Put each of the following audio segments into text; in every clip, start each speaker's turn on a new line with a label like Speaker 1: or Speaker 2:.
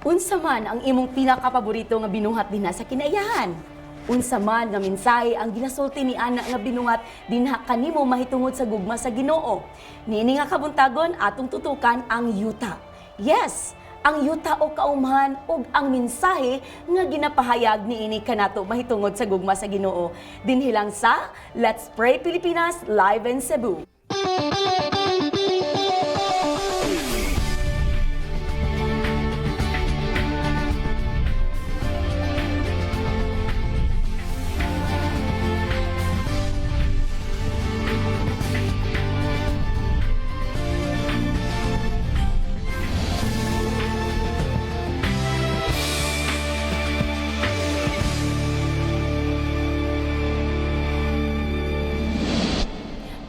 Speaker 1: Unsa man ang imong pinakapaborito nga binuhat dinha sa kinaiyahan? Unsa man nga mensahe ang ginasulti ni ana nga binuhat dinha kanimo mahitungod sa gugma sa Ginoo? Niini nga kabuntagon atong tutukan ang yuta. Yes, ang yuta o kaumhan ug ang mensahe nga ginapahayag niini kanato mahitungod sa gugma sa Ginoo. Dinhi lang sa Let's Pray Pilipinas live in Cebu.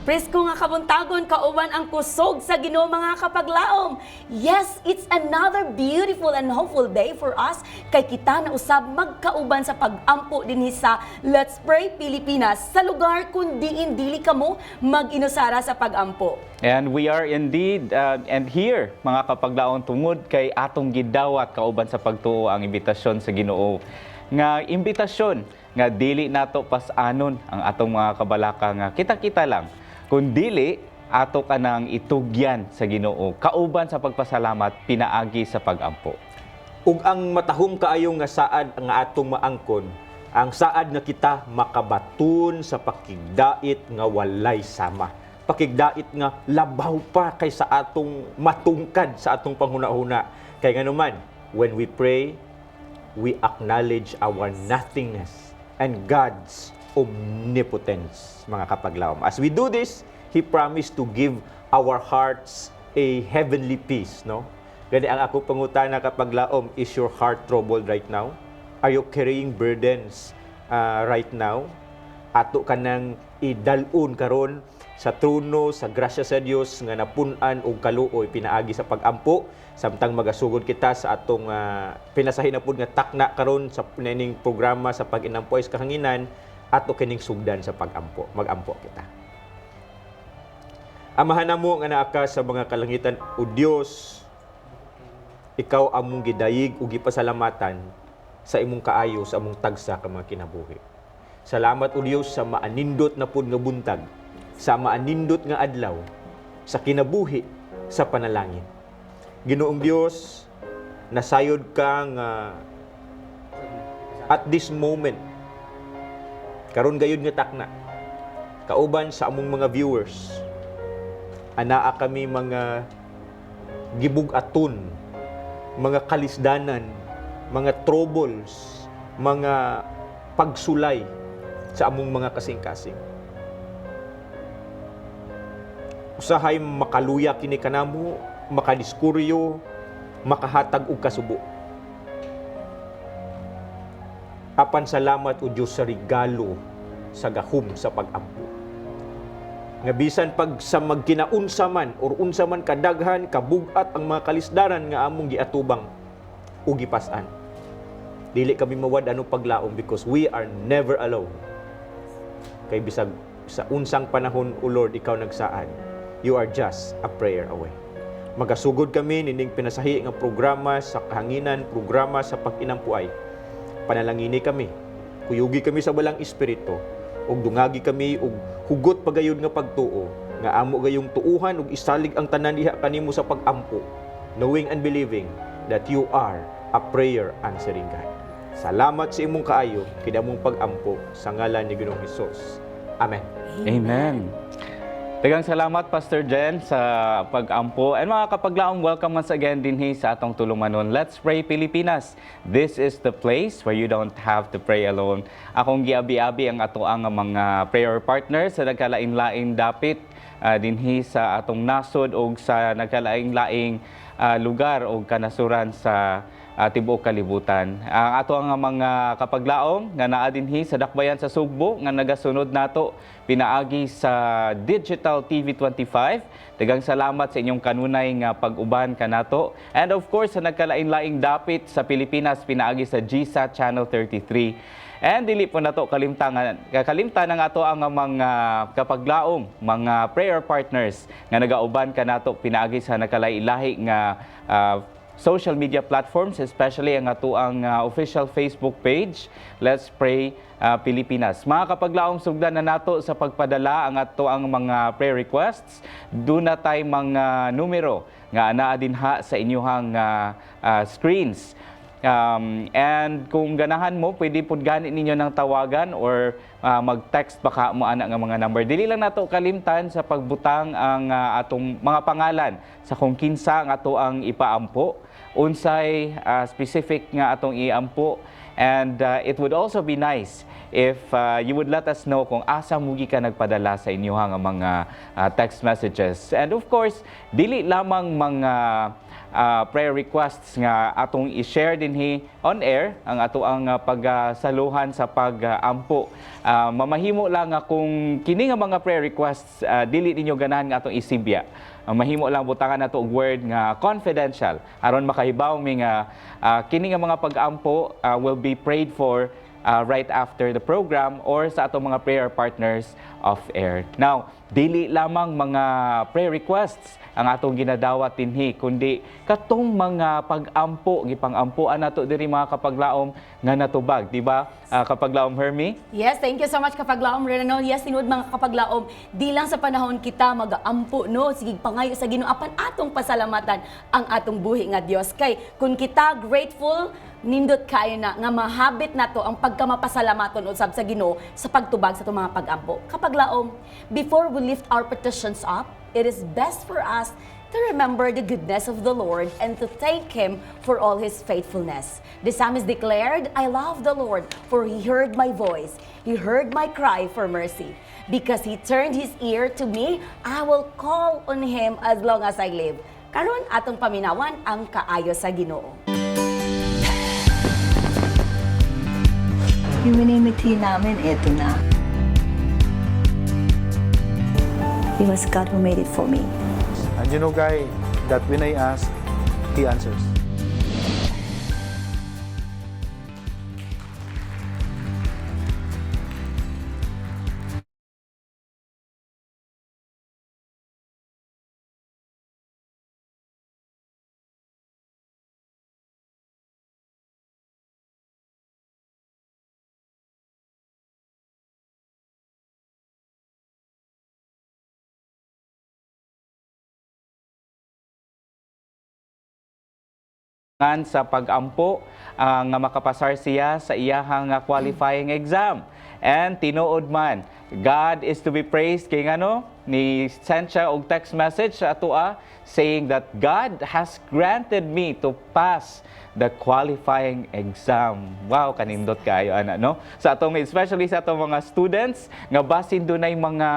Speaker 1: Presko nga kabuntagon, kauban ang kusog sa Ginoo mga kapaglaom. Yes, it's another beautiful and hopeful day for us kay kita na usab magkauban sa pag-ampo dinhi sa Let's Pray Pilipinas sa lugar kung diin dili kamo mag-inusara sa pag-ampo.
Speaker 2: And we are indeed and here mga kapaglaon tungod kay atong gidawat kauban sa pagtuo ang imbitasyon sa Ginoo. Nga imbitasyon nga dili nato pas-anon ang atong mga kabalaka nga kita-kita lang. Kung dili, ato ka nang itugyan sa Ginoo, kauban sa pagpasalamat, pinaagi sa pag-ampo.
Speaker 3: Ug ang matahom kaayo nga saad nga atong maangkon, ang saad nga kita makabatun sa pakigdait nga walay sama. Pakigdait nga labaw pa kay sa atong matungkad sa atong panghuna-huna. Kay nganuman, when we pray, we acknowledge our nothingness and God's omnipotence, mga kapaglaom. As we do this, He promised to give our hearts a heavenly peace, no? Gani ang ako pangutana kapaglaom, is your heart troubled right now? Are you carrying burdens right now? Ato ka nang idalun karon sa trono, sa grasya sa Dios nga napun-an og kaluoy pinaagi sa pag-ampo samtang magasugod kita sa atong pinasahin na pud nga takna karon sa nining programa sa pag-inampoy sa kahanginan ato kining sugdan sa pag-ampo, mag-ampo kita. Amahan namo nga naa ka sa mga kalangitan, o Dios, ikaw among gidayig ug gipasalamatan sa imong kaayo sa among tagsa ka mga kinabuhi. Salamat o Dios sa maanindot na pud nga buntag, sa maanindot nga adlaw, sa kinabuhi sa panalangin. Ginoong Dios, nasayod ka nga at this moment karon gayud nga takna kauban sa among mga viewers, anaa kami mga gibug-aton, mga kalisdanan, mga troubles, mga pagsulay sa among mga kasing-kasing. Usahay makaluya kini kanamo, makadiskuryo, makahatag og kasubo. Apan salamat o Diyos sa regalo sa gahum sa pag-ampo. Nga bisan pag sa magkinaunsa man or unsa man kadaghan, kabugat ang mga kalisdaran nga among giatubang o gipasan. Dili kami mawad anong paglaom because we are never alone. Kay bisag sa unsang panahon, O Lord, ikaw nagsaad. You are just a prayer away. Magasugod kami nining pinasahi nga programa sa kahanginan, programa sa pag-inampuay. Panalangini kami, kuyugi kami sa balang espiritu, ug dungagi kami ug hugot pagayod nga pagtuo, nga amo gayong tuuhan ug isalig ang tanan diha kanimo sa pag-ampo, knowing and believing that you are a prayer answering God. Salamat sa imong kaayo, kidamong pag-ampo sa ngalan ni Ginoong Hesus. Amen.
Speaker 2: Amen. Daghang salamat Pastor Jen sa pag-ampo. And mga kapaglaong, welcome once again dinhi sa atong tulumanon. Let's Pray Pilipinas. This is the place where you don't have to pray alone. Akong giabi-abi ang ato ang mga prayer partners sa nagkalain-laing dapit dinhi sa atong nasod o sa nagkalaing-laing lugar o kanasuran sa tibuok kalibutan. Ang ato ang mga kapaglaom nga naa dinhi sa dakbayan sa Sugbo nga nagasunod nato pinaagi sa Digital TV 25. Daghang salamat sa inyong kanunay nga pag-uban kanato. And of course sa nagkalain-laing dapit sa Pilipinas pinaagi sa GSAT Channel 33. And dili po nato kalimtan ng ato ang mga kapaglaom, mga prayer partners nga nagauban kanato pinaagi sa nakalain-lahi nga social media platforms, especially ang ato ang official Facebook page, Let's Pray Pilipinas. Mga kapaglaom, sugdan na nato sa pagpadala ang ato ang mga prayer requests. Doon na tayo mga numero nga naa dinha sa inyuhang screens. And kung ganahan mo, pwede po gani ninyo ng tawagan or mag-text baka mo ana nga mga number. Dili lang nato kalimtan sa pagbutang ang atong mga pangalan sa kung kinsa ang ato ang ipaampo, unsay specific nga atong iampo. And it would also be nice if you would let us know kung asa mugi ka nagpadala sa inyuhang mga text messages. And of course, dili lamang mga prayer requests nga atong i-share dinhi on air ang ato ang pagsaluhan sa pag-ampo. Mamahimo lang nga kung kini nga mga prayer requests dili ninyo ganahan nga atong isibya. Mahimo lang butangan nato og word nga confidential aron makahibaw mi nga kini nga mga pag-ampo will be prayed for right after the program or sa atong mga prayer partners off air. Now, dili lamang mga prayer requests ang atong ginadawat dinhi kundi katong mga pag-ampo gipang-ampuan nato diri mga kapaglaom nga natubag, di ba? Kapaglaom Hermie?
Speaker 1: Yes, thank you so much kapaglaom Renano. Yes, tinud mga kapaglaom, di lang sa panahon kita mag-ampo no, sige pangayo sa Ginoo apan atong pasalamatan ang atong buhi nga Dios kay kun kita grateful nindot kayo na nga mahabit nato ang pagkamapasalamaton usab sa Ginoo sa pagtubag sa itong mga pag-ampo. Kapaglaom, before we lift our petitions up, it is best for us to remember the goodness of the Lord and to thank Him for all His faithfulness. The psalmist declared, I love the Lord, for He heard my voice. He heard my cry for mercy. Because He turned His ear to me, I will call on Him as long as I live. Karon atong paminawan ang kaayo sa Ginoo.
Speaker 4: Yung minimiti namin, eto na. It was God who made it for me.
Speaker 5: And you know, Guy, that when I ask, He answers.
Speaker 2: Sa pag-ampo nga makapasar siya sa iyahang qualifying exam. And tinuod man, God is to be praised kay ngano ni sent siya og text message sa atoa saying that God has granted me to pass the qualifying exam. Wow, kanindot kayo ana no. Sa atong especially sa atong mga students nga basin dunay mga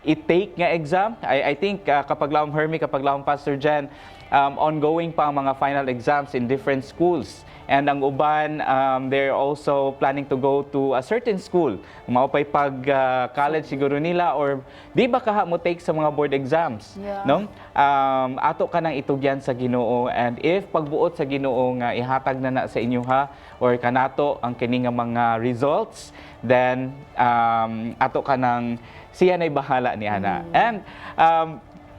Speaker 2: i-take nga exam. I think kapaglaom Hermie, kapaglaom Pastor Jen, ongoing pa ang mga final exams in different schools. And ang uban, they're also planning to go to a certain school. Maupay pag-college siguro nila or di ba kaha mo take sa mga board exams?
Speaker 1: Yeah.
Speaker 2: No? Ato ka nang itugyan sa Ginoo, and if pagbuot sa Ginoo nga ihatag na sa inyo ha or kanato ang kini nga mga results, then ato ka nang siya na'y bahala ni ana. And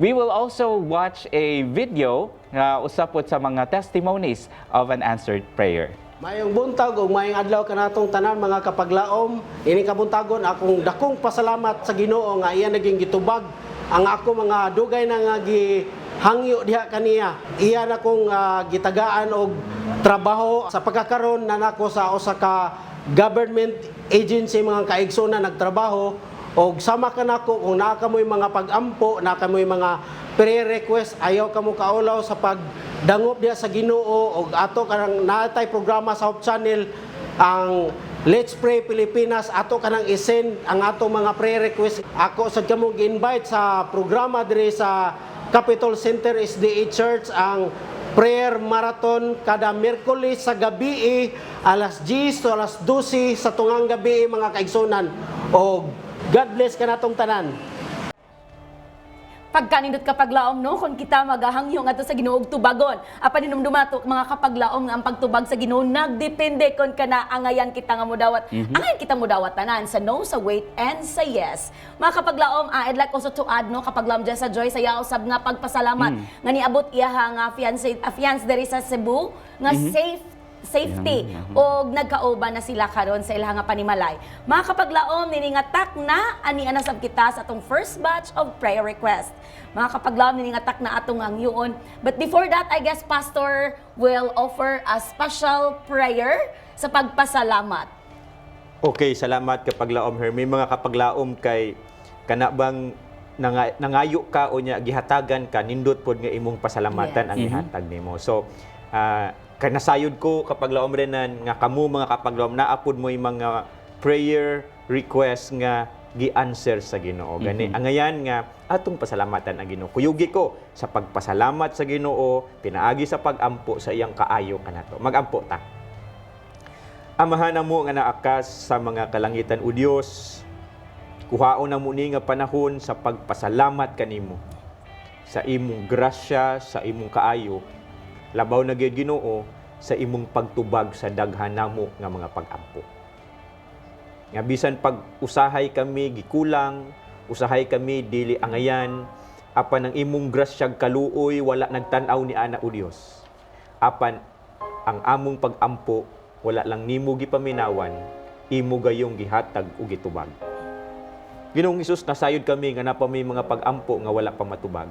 Speaker 2: we will also watch a video usapot sa mga testimonies of an answered prayer.
Speaker 6: Mayong buntag o mayong adlaw kanatong tanan mga kapaglaom. Ini kabuntagon akong dakong pasalamat sa Ginoo nga iya naging gitubag ang ako mga dugay na nga gihangyo diha kaniya. Iya na kong gitagaan og trabaho sa pagkakaroon na nako sa usa ka government agency mga kaigsoon na nagtrabaho. Og sama ka nako kung naa ka mo'y mga pag-ampo, naa ka mo'y mga pre-request, ayaw ka mo kaulaw sa pagdangop diya sa Ginoo og ato kanang naatay programa sa Hope Channel ang Let's Pray Pilipinas, ato kanang isend ang ato mga pre-request. Ako sad kamo gi-invite sa programa diri sa Capitol Center SDA Church ang prayer marathon kada Miyerkules sa gabi alas 10 to alas 12 sa tungang gabi mga kaigsunan. Og God bless ka natong tanan.
Speaker 1: Pagkanindot kapaglaom no kung kita magahangyo nga to sa Ginoo ug tubagon. Apan hinumdumato mga kapaglaom nga ang pagtubag sa Ginoo nagdepende kon kana angayan kita nga modawat. Angayan kita modawat tanan sa no, sa wait and sa yes. Mga kapaglaom, I'd like also to add no kapaglaom dyan sa Joy sa iya usab nga pagpasalamat nga niabot iya nga fiance diri sa Cebu nga safety o nagkaoba na sila karon sa ilang nga panimalay. Mga kapaglaom, niningatak na ani anasab kita sa atong first batch of prayer request. Mga kapaglaom, niningatak na atong hangyoon. But before that, I guess Pastor will offer a special prayer sa pagpasalamat.
Speaker 3: Okay, salamat kapaglaom Hermie. Mga kapaglaom kay kanabang nangayo ka o nya gihatagan ka nindot pod nga imong pasalamatan ang ihatag nimo. So kanasayod ko kapaglaom renan nga kamo mga kapaglaom naapod mo yung mga prayer request nga gi-answer sa Ginoo. Gani angayan nga atong pasalamatan ang Ginoo. Kuyugi ko sa pagpasalamat sa Ginoo, pinaagi sa pagampo sa iyang kaayo kanato. Magampo ta. Amahan na mo nga naakas sa mga kalangitan o Dios. Kuhaon na mo ni nga panahon sa pagpasalamat kanimo. Sa imong grasya, sa imong kaayo, labaw na gyud Ginoo sa imong pagtubag sa daghan namo nga mga pagampo. Nga bisan pag usahay kami gikulang, usahay kami dili angayan, apan ang imong grasyag kaluoy wala nagtan-aw ni ana o Dios. Apan ang among pagampo wala lang nimo gipaminawan, imo gayong gihatag o gitubag. Ginoong Hesus, nasayod kami nga napa may mga pagampo nga wala pa matubag.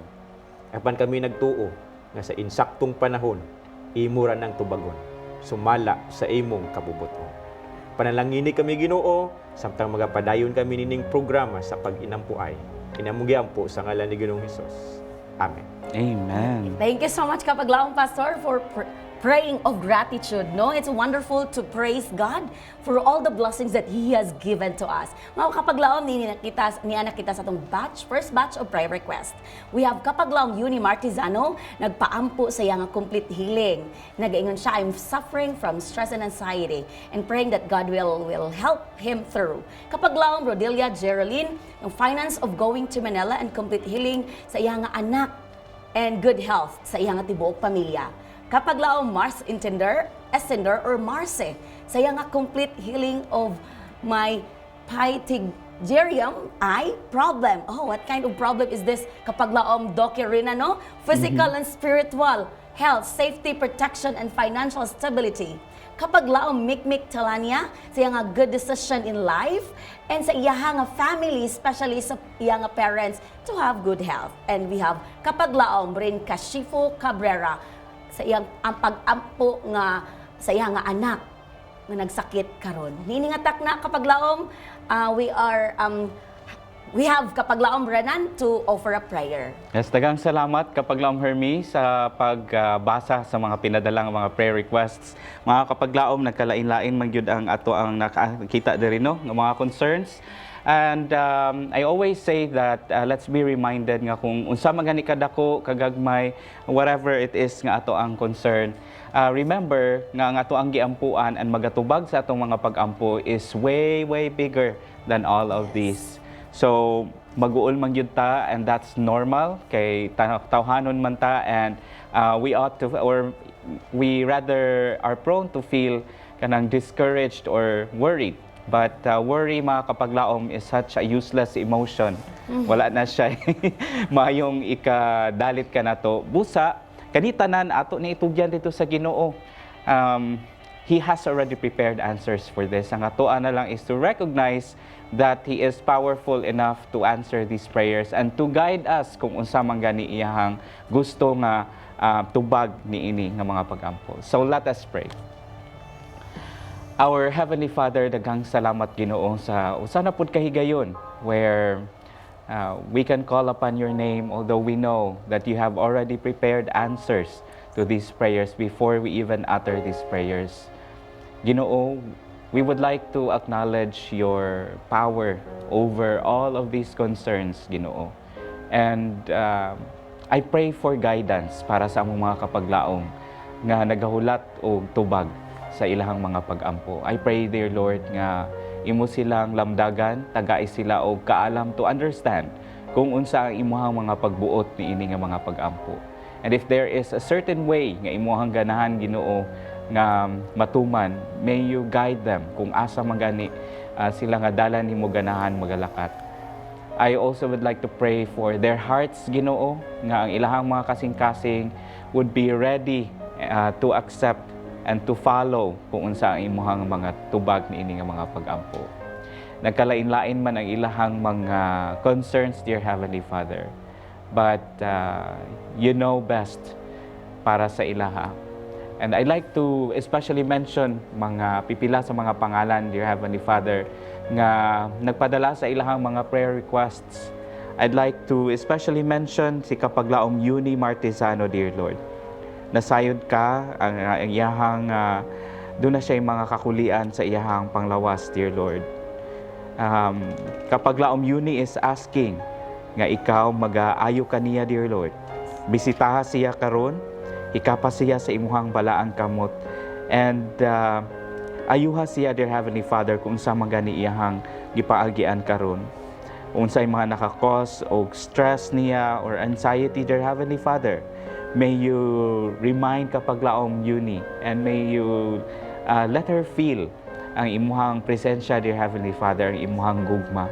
Speaker 3: Apan kami nagtuo nga sa insaktong panahon, imo ra nang tubagon, sumala sa imong kabubuton. Panalangini kami Ginoo, samtang magapadayon kami nining programa sa pag-inampuay. Inamong giampo sa ngalan ni Ginoong Hesus. Amen.
Speaker 2: Amen.
Speaker 1: Thank you so much kapaglaom Pastor for praying of gratitude, no? It's wonderful to praise God for all the blessings that He has given to us. Mga kapaglaom, ni anak kita sa itong first batch of prayer request. We have kapaglaom Uni Martizano, nagpaampo sa iyang complete healing. Nagaingon siya, I'm suffering from stress and anxiety and praying that God will help him through. Kapaglaom Rodelia Geraldine, yung finance of going to Manila and complete healing sa iyang anak and good health sa iyang tibuok pamilya. Kapaglaom Mars Estender or Marce, saya nga complete healing of my pythagorean eye problem. Oh, what kind of problem is this? Kapaglaom Doki Rina, no? Physical and spiritual health, safety, protection, and financial stability. Kapaglaom Mikmik Talania, saya nga good decision in life, and sa iya nga family, especially sa iya nga parents, to have good health. And we have kapaglaom rin Kashifo Cabrera, sa iyang ang pag-ampo nga sa iyang nga anak nga nagsakit karon. Niningatak na kapaglaom, we have kapaglaom Renan to offer a prayer.
Speaker 2: Yes, daghang salamat kapaglaom Hermie sa pagbasa sa mga pinadalang mga prayer requests. Mga kapaglaom, nagkalain-lain man gyud ang ato ang nakakita diri no ng mga concerns. And I always say that let's be reminded nga kung unsa man gani kadako kagagmay whatever it is nga ato ang concern, remember nga ang ato ang giampuan and magatubag sa atong mga pagampo is way bigger than all of these. So mag-uol man gyud ta, and that's normal kay tawhanon man ta, and we ought to, or we rather are prone to feel kanang discouraged or worried. But worry, mga kapaglaom, is such a useless emotion. Wala na siya mayong ikadalit ka na to. Busa, kanitanan ato ni itugyan dito sa Ginoo. He has already prepared answers for this. Ang atoan na lang is to recognize that He is powerful enough to answer these prayers and to guide us kung unsa man gani iyahang gusto nga tubag niini nga mga pagampo. So let us pray. Our Heavenly Father, daghang salamat Ginoo sa usana pud kahigayon where we can call upon your name, although we know that you have already prepared answers to these prayers before we even utter these prayers. Ginoo, we would like to acknowledge your power over all of these concerns, Ginoo. And I pray for guidance para sa among mga kapaglaom nga nagahulat og tubag sa ilahang mga pagampo. I pray, dear Lord, nga imo silang lamdagan, tagay sila og kaalam to understand kung unsa ang imuhang mga pagbuot ni ini nga mga pag-ampo. And if there is a certain way nga imuhang ganahan Ginoo nga matuman, may you guide them kung asa man gani sila nga dalan nimo ganahan magalakat. I also would like to pray for their hearts, Ginoo, nga ang ilahang mga kasing-kasing would be ready to accept and to follow kung unsa ang imuhang mga tubag niini nga mga pag-ampo. Nagkalain-lain man ang ilahang mga concerns, dear Heavenly Father, but you know best para sa ilaha. And I'd like to especially mention mga pipila sa mga pangalan, dear Heavenly Father, nga nagpadala sa ilahang mga prayer requests. I'd like to especially mention si Kapaglaom Yuni Martizano, dear Lord. Nasayod ka, ang iyahang, doon na siya yung mga kakulian sa iyahang panglawas, dear Lord. Kapaglaom Yuni is asking nga ikaw mag-aayo kaniya, dear Lord. Bisitaha siya karon, ikapa siya sa imuhang balaang kamot, and ayuha siya, dear Heavenly Father, kung sa mga gani iyahang gipaagian karon. Unsay mga nakakos o stress niya or anxiety, dear Heavenly Father, may you remind Kapaglaom Yuni, and may you let her feel ang imuhang presensya, dear Heavenly Father, ang imuhang gugma.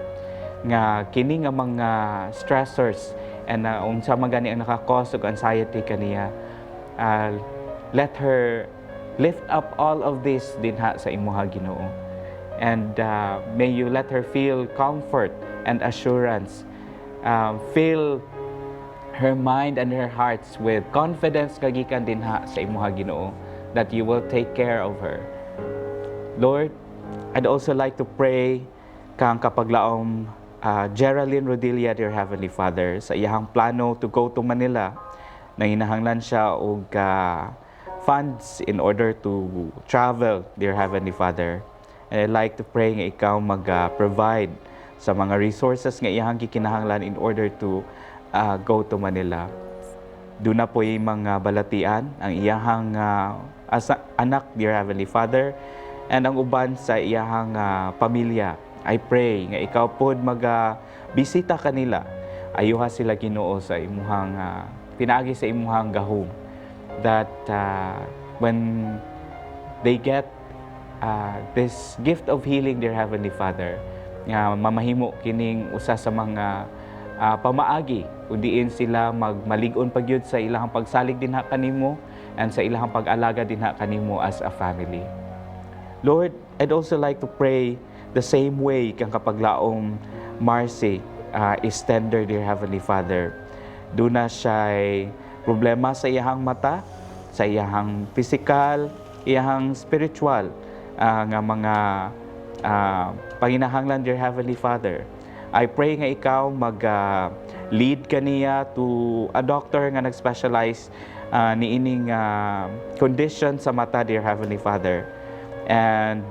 Speaker 2: Nga kini nga mga stressors and unsa man gani ang nakakos og anxiety kaniya, let her lift up all of this dinha sa imuha, Ginoo. And may you let her feel comfort and assurance. Fill her mind and her hearts with confidence kagikan dinha sa imuha, Ginoo, that you will take care of her. Lord, I'd also like to pray kang Kapaglaom Geraldine Rodilla, dear Heavenly Father, sa iyahang plano to go to Manila. Nanginahanglan siya og funds in order to travel, dear Heavenly Father. And I'd like to pray nga ikaw mag-provide sa mga resources nga iyahang gikinahanglan in order to go to Manila. Doon na po yung mga balatian, ang iyahang anak, dear Heavenly Father, and ang uban sa iyahang pamilya. I pray nga ikaw pod bisita kanila. Ayuha sila, Ginoo, sa imuhang pinaagi sa imuhang gahom, that when they get this gift of healing, dear Heavenly Father, nga mamahimo kining usa sa mga pamaagi udiin sila magmalig-on pagyud sa ilahang pagsalig dinha kanimo and sa ilahang pag-alaga dinha kanimo as a family. Lord, I'd also like to pray the same way kang Kapaglaom Marcy is tender, dear Heavenly Father. Doon na siya'y problema sa iyahang mata, sa iyahang physical, iyahang spiritual nga mga panginahanglan, dear Heavenly Father. I pray nga ikaw mag-lead kaniya to a doctor nga nag-specialize ni ining condition sa mata, dear Heavenly Father. And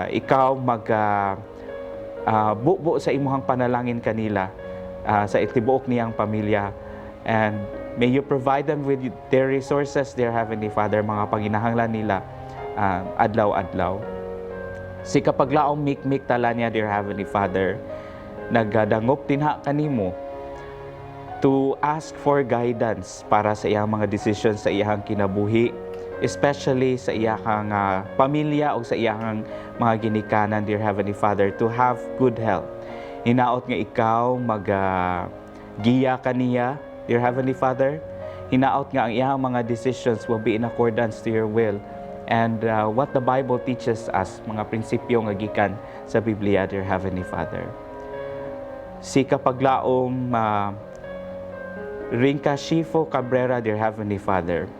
Speaker 2: ikaw bubo sa imuhang panalangin kanila sa itibuok niyang pamilya. And may you provide them with their resources, dear Heavenly Father, mga panginahanglan nila adlaw-adlaw. Si Kapaglaom Mikmik tala niya, dear Heavenly Father, nagdangop dinha kanimo to ask for guidance para sa iyang mga decisions sa iyang kinabuhi, especially sa iyang pamilya o sa iyang mga ginikanan, dear Heavenly Father, to have good health. Hinaot nga ikaw giya kaniya, dear Heavenly Father. Hinaot nga ang iyang mga decisions will be in accordance to your will and what the Bible teaches us, mga prinsipyo nga gikan sa Biblia, dear Heavenly Father. Si Kapaglaom Rinca Shifo Cabrera, dear Heavenly Father,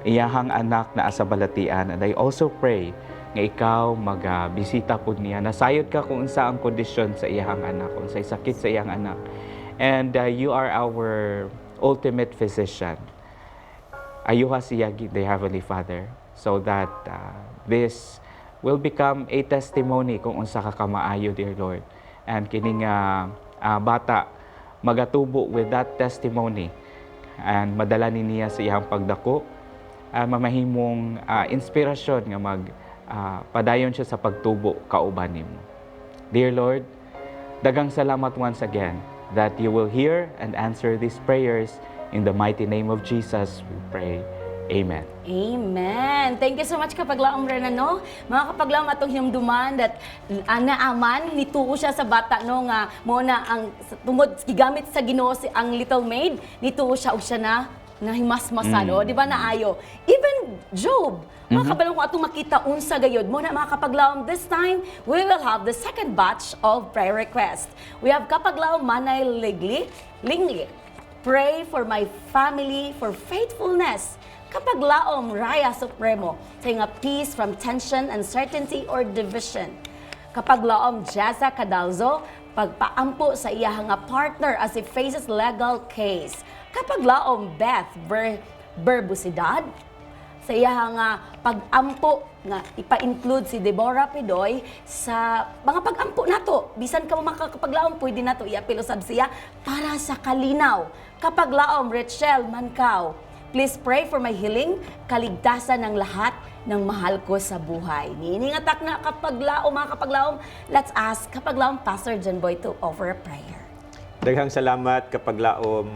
Speaker 2: iyahang anak na asa balatian, and I also pray nga ikaw magbisita po niya. Nasayod ka kung unsa ang kondisyon sa iyahang anak, kung unsay sakit sa iyang anak. And you are our ultimate physician. Ayuha siya, dear Heavenly Father, so that this will become a testimony kung unsa ka kamaayo, dear Lord. And kining bata magatubo with that testimony and madala niya sa iyang pagdako, mamahimong inspirasyon nga padayon siya sa pagtubo kauban nimo. Dear Lord, dagang salamat once again that you will hear and answer these prayers. In the mighty name of Jesus, we pray. Amen.
Speaker 1: Amen. Thank you so much kapaglaom Renan, no? Mga kapaglaom atong hinumduman that naaman nituo siya sa bata no nga mo na ang tungod gigamit sa Ginoo ang little maid nituo siya og siya na nahimasmasado, di ba naayo? Even Job, mga kapaglaom kung atong makita unsa gayod mo na mga kapaglaom, this time we will have the second batch of prayer request. We have kapaglaom Manay Lingli. Pray for my family for faithfulness. Kapaglaom Raya Supremo, saying a peace from tension, uncertainty, or division. Kapaglaom Jaza Cadalzo, pagpaampo sa iyahang nga partner as he faces legal case. Kapaglaom Beth Berbusidad, sa iyahang pagampo nga ipa-include si Deborah Pidoy sa mga pagampo nato. Bisan ka makakapaglaom, pwede nato i-apil usab siya para sa kalinaw. Kapaglaom Rachel Mancao, please pray for my healing, kaligtasan ng lahat ng mahal ko sa buhay. Niningatak na kapaglaom, mga kapaglaom. Let's ask kapaglaom Pastor John Boy to offer a prayer.
Speaker 3: Daghang salamat kapaglaom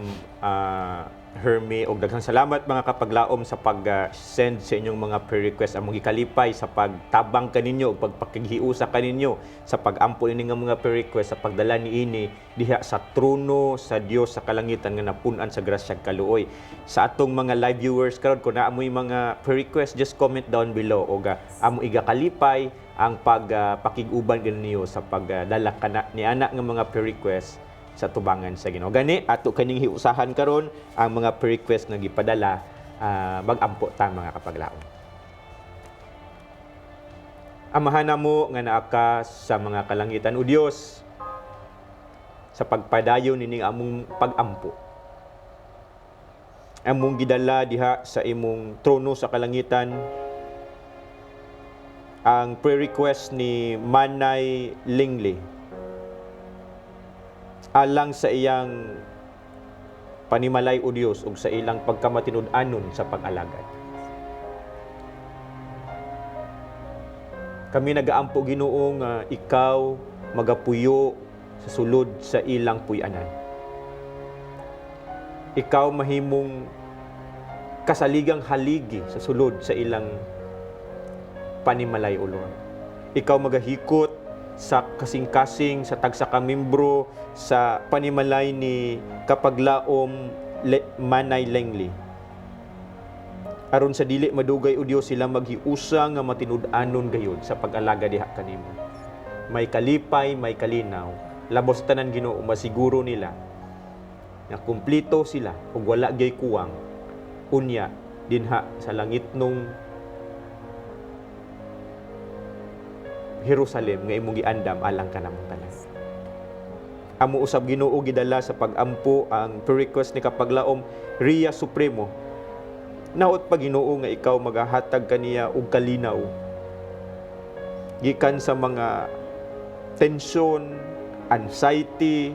Speaker 3: Hermie, og daghang salamat mga kapaglaom sa pag-send sa inyong mga prayer request. Among gikalipay sa pagtabang kaninyo ug pagpakighiusa kaninyo sa pag-ampo ini nga mga prayer request sa pagdala niini diha sa trono sa Dios sa kalangitan nga napun-an sa grasya ug kaluoy. Sa atong mga live viewers karon kung naa mo'y mga prayer request, just comment down below og amo igakalipay ang pagpakig-uban ninyo sa pagdala kana ni anak nga mga prayer request sa tubangan sa Ginoo. Gani ato kaning hiusahan karon ang mga prayer request nga gipadala, mag-ampo ta mga kapaglaom. Amahan namo nga naa ka sa mga kalangitan o Dios, sa pagpadayon nining among pag-ampo. Among gidala diha sa imong trono sa kalangitan ang prayer request ni Manay Lingli alang sa iyang panimalay o Dios ug sa ilang pagkamatinud-anon sa pag-alagad. Kami nagaampo Ginoo nga ikaw magapuyo sa sulod sa ilang puy-anan. Ikaw mahimong kasaligang haligi sa sulod sa ilang panimalay o Lord. Ikaw magahikot sa kasing-kasing, sa tagsa ka membro sa panimalay ni kapaglaom Manay Lingli. Aron sa dili madugay o Dios sila maghiusa nga matinud-anon gayud sa pag-alaga diha kanimo. May kalipay, may kalinaw. Labos tanan Ginoo masiguro nila na kumplito sila ug wala gyay kuwang unya dinha sa langitnong Jerusalem nga imong giandam alang kanamong tanan. Amo usab Ginoo gidala sa pag-ampo ang prayer request ni kapaglaom Rhea Supremo. Naot pa Ginoo nga ikaw magahatag kaniya og kalinaw gikan sa mga tension, anxiety,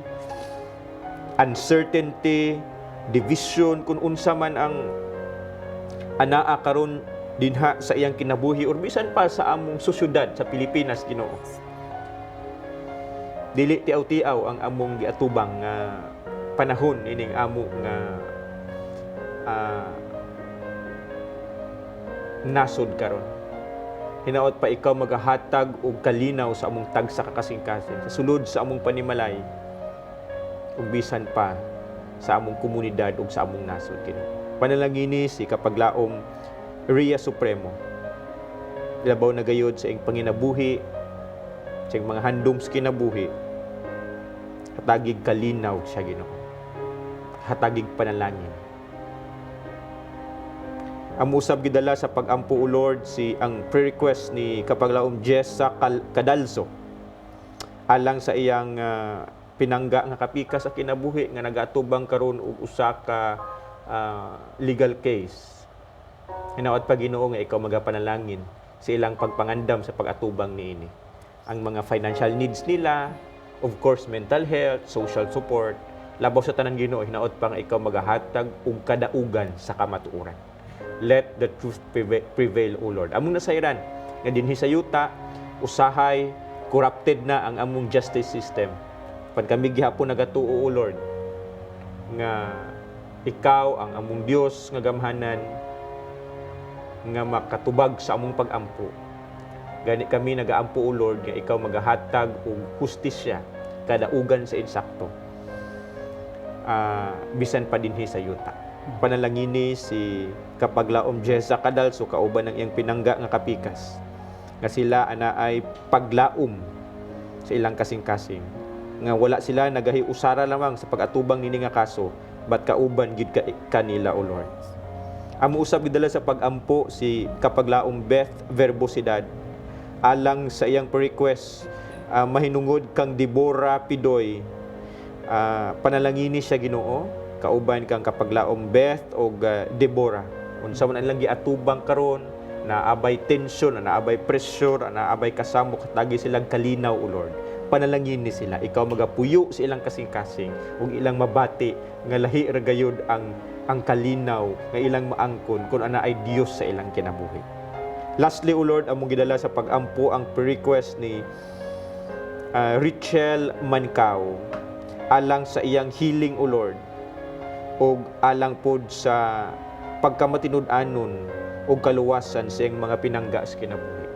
Speaker 3: uncertainty, division kung unsa man ang anaa karon dinha sa iyang kinabuhi or bisan pa sa among susyudad sa Pilipinas Ginoo. Dili tiaw-tiaw ang among giatubang nga panahon ining amo nga nasod karon. Hinaot pa ikaw magahatag og kalinaw sa among tagsa kakasing-kasing sa sulod sa among panimalay ug bisan pa sa among komunidad ug sa among nasod Ginoo. Panalangini si kapaglaom Rhea Supremo. Labaw na gayod sa iyang panginabuhi, sa iyang mga handom sa kinabuhi. Hatagig kalinaw siya Ginoo. Hatagig panalangin. Ang usab gidala sa pag-ampo o Lord si ang prayer request ni kapaglaom Jessa Cadalzo alang sa iyang pinangga nga kapika sa kinabuhi nga nagatubang karon og usa ka legal case. Hinaot pa Ginoo nga ikaw magapanalangin sa ilang pagpangandam sa pag-atubang niini. Ang mga financial needs nila, of course mental health, social support, labaw sa tanan Ginoo, hinaot pa nga ikaw magahatag og kadaugan sa kamatuoran. Let the truth prevail, O Lord. Among nasayran nga dinhi sa yuta, usahay, corrupted na ang among justice system. Pan kami gihapon nagatuo, O Lord, nga ikaw ang among Dios nga gamhanan nga makatubag sa among pag-ampo. Gani kami nagaampo, O Lord, nga ikaw magahatag og hustisya kadaugan sa insakto. Bisan pa dinhi sa yuta. Panalangini si Kapaglaom Jessa Cadalso kauban ng iyang pinangga nga kapikas nga sila ana ay paglaom sa ilang kasing-kasing nga wala sila nagahiusara lamang sa pag-atubang nini nga kaso but kauban gid kanila, O Lord. Amo usab gidala sa pag-ampo si Kapaglaom Beth Verbosidad alang sa iyang request mahinungod kang Deborah Pidoy. Panalangini siya, Ginoo, kauban kang Kapaglaom Beth o Deborah. Unsa man ang giatubang karon, naabay tension, naabay pressure, naabay kasamo katagi silang kalinaw, O Lord. Panalangin ni sila, ikaw magapuyo sa ilang kasing-kasing ug ilang mabati nga lahi ra gayud ang kalinaw nga ilang maangkon kung ana ay Dios sa ilang kinabuhi. Lastly, O Lord, among gidala sa pag-ampo ang request ni Richel Mancao alang sa iyang healing, O Lord, ug alang pod sa pagkamatinud-anon o kaluwasan sa iyang mga pinangga sa kinabuhi.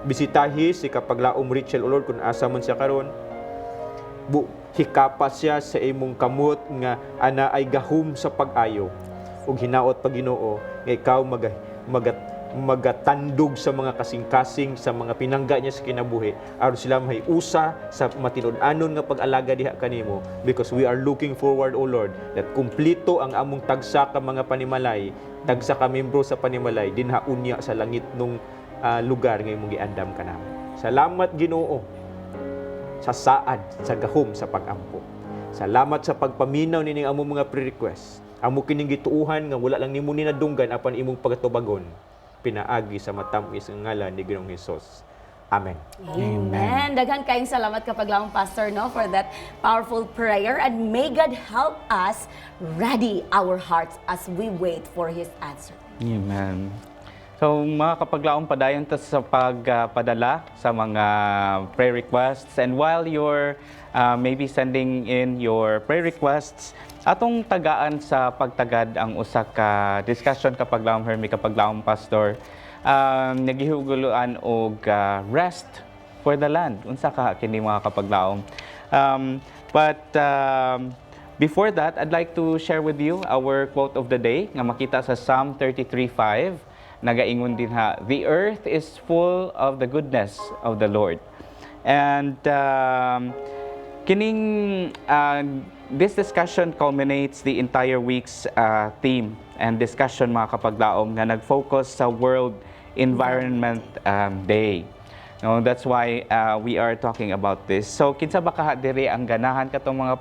Speaker 3: Bisitahi si Kapaglaom Richel, O Lord, kung asa man siya karon. Hikapas siya sa imong kamot nga ana ay gahum sa pag-ayo ug hinaot pa, Ginoo, nga ikaw magatandog sa mga kasing-kasing sa mga pinangga niya sa kinabuhi aron sila mahiusa sa matinud-anon nga pag-alaga diha kanimo, because we are looking forward, O Lord, that kumplito ang among tagsa ka mga panimalay, tagsa ka membro sa panimalay dinha unya sa langit nung lugar nga imong giandam kanamo. Salamat, Ginoo, sa saad, sa gahom sa pag-ampo. Salamat sa pagpaminaw nining among mga pre-request. Amo kining gituuhan nga wala lang nimo ninadunggan apan imong pagtubagon. Pinaagi sa matamis nga ngalan ni Ginoong Hesus. Amen.
Speaker 1: Amen. Daghan kayong salamat Kapaglaom Pastor, no, for that powerful prayer, and may God help us ready our hearts as we wait for His answer.
Speaker 2: Amen. So mga Kapaglaom, padayon ta sa pagpadala sa mga prayer requests, and while you're maybe sending in your prayer requests, atong tagaan sa pagtagad ang usa ka discussion Kapaglaom Hermie, Kapaglaom Pastor, nagihuguluan og rest for the land. Unsa ka kini mga Kapaglaom? But before that, I'd like to share with you our quote of the day nga makita sa Psalm 33:5. Nagaingon din ha, the earth is full of the goodness of the Lord. And this discussion culminates the entire week's theme and discussion, mga Kapaglaom, nga nag-focus sa World Environment Day. No, that's why we are talking about this. So kinsa ba kaha diri ang ganahan katong mga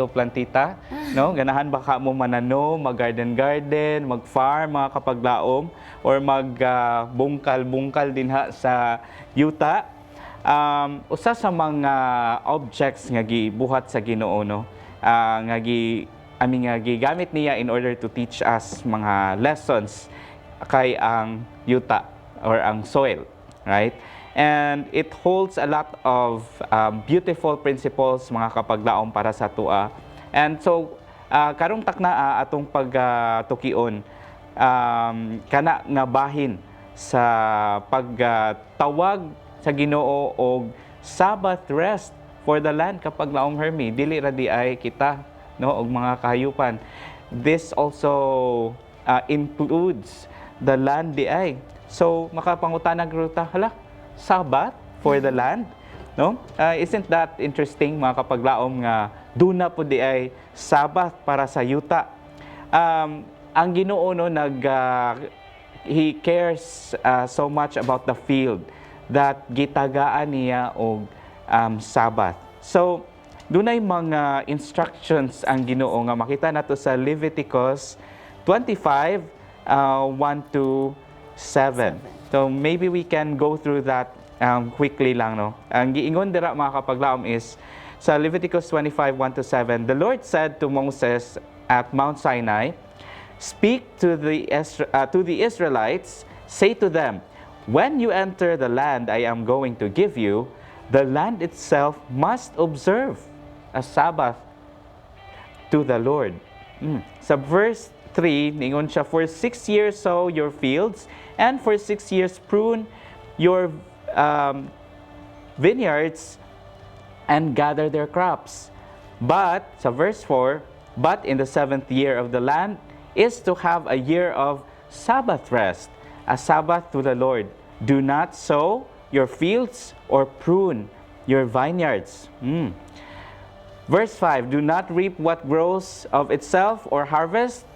Speaker 2: plantita, no? Ganahan ba ka mo manano, mag-garden, mag-farm, mga Kapaglaom, or mag-bungkal dinha sa yuta? Usa sa mga objects nga gibuhat sa Ginoo, no? Nga gigamit niya in order to teach us mga lessons kay ang yuta or ang soil, right? And it holds a lot of beautiful principles, mga Kapaglaom, para sa tua. And so, karong taknaa atong pagtukion, kana nga bahin sa pagtawag sa Ginoo og Sabbath rest for the land, Kapaglaom Hermie. Dili ra di ay kita, no, og mga kahayupan. This also includes the land di ay. So, makapangutanag ruta, hala, Sabbath for the land, no? Isn't that interesting, mga Kapaglaom, nga duna po di ay Sabbath para sa yuta. Ang Ginoo, no, He cares so much about the field that gitagaan niya og Sabbath. So, dunay mga instructions ang Ginoo nga makita nato sa Leviticus 25, 1 to 7. So maybe we can go through that quickly lang, no? Ang giingon dira, mga Kapaglaom, is sa Leviticus 25, 1 to 7, the Lord said to Moses at Mount Sinai, "Speak to the Israelites, say to them, when you enter the land I am going to give you, the land itself must observe a Sabbath to the Lord. Sa verse 3, ningon siya, for 6 years sow your fields, and for 6 years prune your vineyards, and gather their crops. But, sa verse 4, but in the 7th year of the land is to have a year of Sabbath rest, a Sabbath to the Lord. Do not sow your fields or prune your vineyards. Verse 5, do not reap what grows of itself or harvest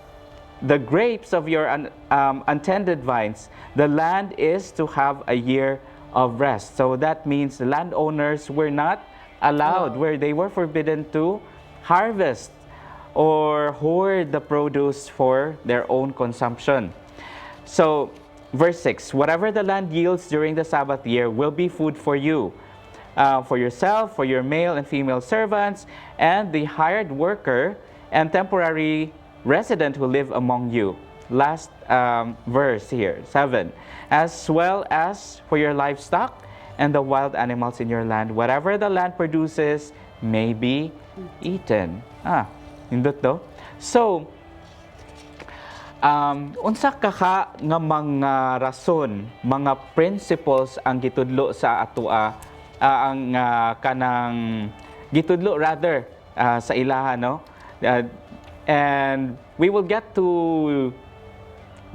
Speaker 2: the grapes of your untended vines. The land is to have a year of rest. So that means the landowners were not allowed, where they were forbidden to harvest or hoard the produce for their own consumption. So, verse 6, whatever the land yields during the Sabbath year will be food for you, for yourself, for your male and female servants, and the hired worker and temporary resident who live among you. Last verse here, 7, as well as for your livestock and the wild animals in your land. Whatever the land produces may be eaten. Indot do. So, unsa kaka nga mga rason, mga principles ang gitudlo sa atoa, ang kanang gitudlo rather sa ilaha, no? And we will get to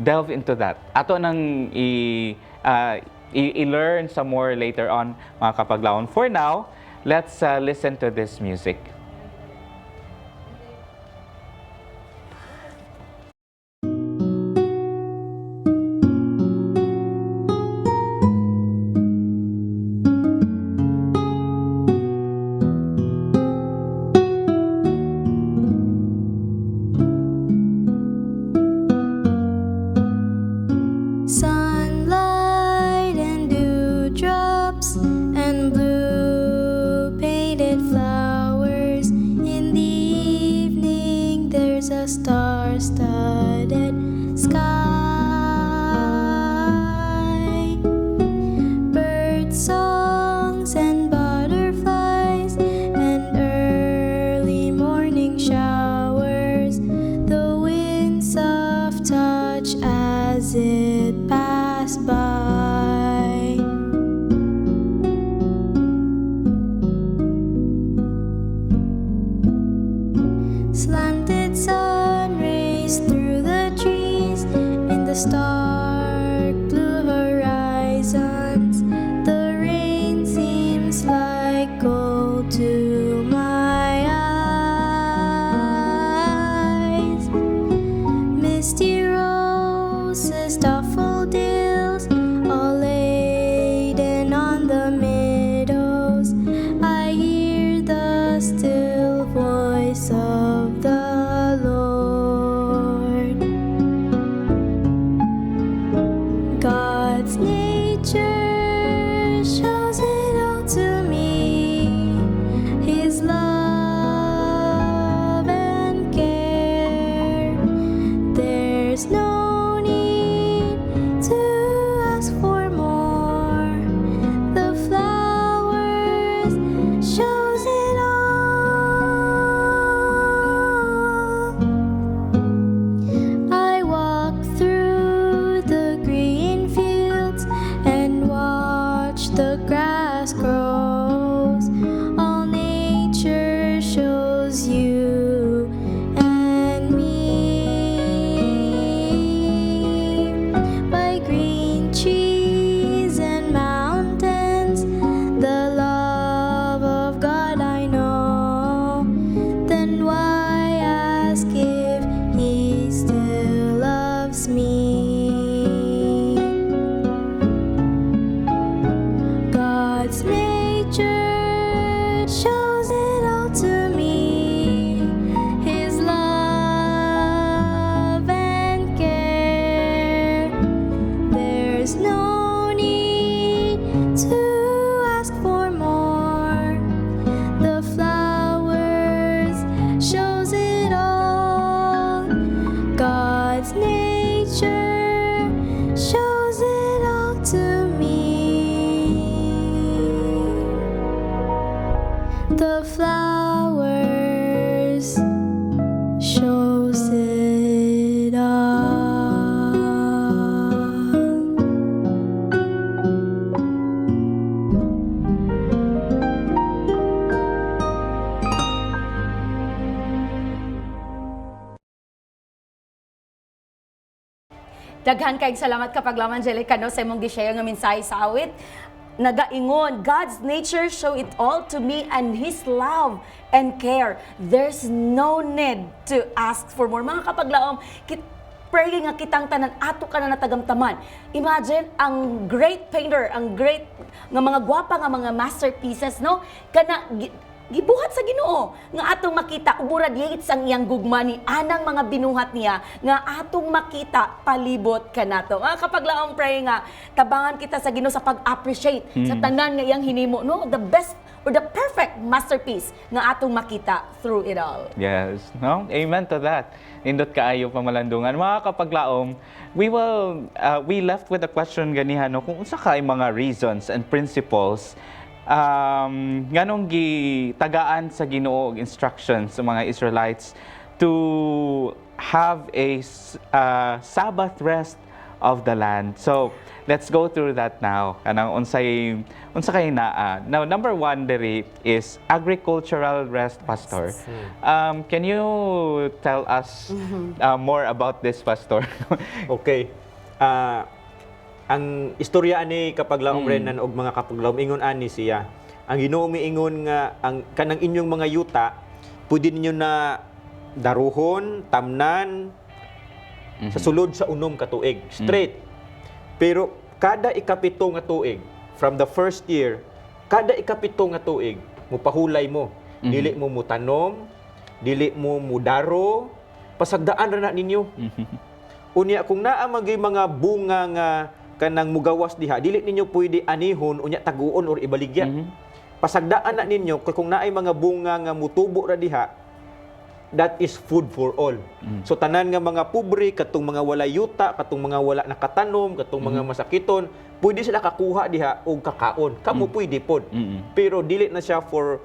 Speaker 2: delve into that. Ato nang i-learn some more later on, mga kapaglaon. For now, let's listen to this music.
Speaker 7: Sunlight and dewdrops and blue painted flowers. In the evening there's a star-studded sky. Bird songs and butterflies and early morning showers. The wind soft touch as it pass by. Slanted sun rays through the trees in the stark blue horizons. The rain seems like gold to my eyes. Misty roses, daffodils, all laden on the meadows. I hear the still voice of the Lord.
Speaker 1: Daghan kay salamat kapag lamang Angelica no sa imong gishare nga mensahe sa awit. Nagaingon, God's nature show it all to me and His love and care. There's no need to ask for more. Mga kapaglaom, pray nga kitang tanan ato ka na natagamtaman. Imagine ang great painter, ang great nga mga gwapa nga mga masterpieces no kana gibuhat sa Ginoo nga atong makita ubura diyit sang iyang gugma ni anang mga binuhat niya nga atong makita palibot kanato. Kapag laong pray nga tabangan kita sa Ginoo sa pag-appreciate sa tanan nga iyang hinimo no, the best or the perfect masterpiece nga atong makita through it all.
Speaker 2: Yes, no? Amen to that. Indot kaayo pamalandungan. Mga kapaglaom, we left with a question ganihan no, kung unsa kay mga reasons and principles nganong gitagaan sa Ginoo og instructions sa mga Israelites to have a Sabbath rest of the land. So, let's go through that now. Kanang unsa kay naa. Now, number 1 diri is agricultural rest, Pastor. Can you tell us more about this, Pastor?
Speaker 3: Okay. Ang istorya ani kapaglaom Renan og mga kapaglaom ingon ani siya. Ang Ginoo miingon nga ang kanang inyong mga yuta pwede ninyo na daruhon, tamnan sa sulod sa unom ka tuig, straight. Pero kada ikapito nga tuig, from the first year, kada ikapito nga tuig, mupahulay mo. Dili mo mutanom, dili mo mudaro, pasagdaan ra na ninyo. Unya kung naa magay mga bunga nga kanang mugawas diha, dili ninyo pwede anihon unya taguon or ibaligya. Pasagdaan na ninyo kung naay mga bunga nga mutubo ra diha, that is food for all. So tanan nga mga pobre, katong mga wala yuta, katong mga wala nakatanom, katong mga masakiton, pwede sila kakuha diha og kakaon. Kamo pwede pod. Pero dili na siya for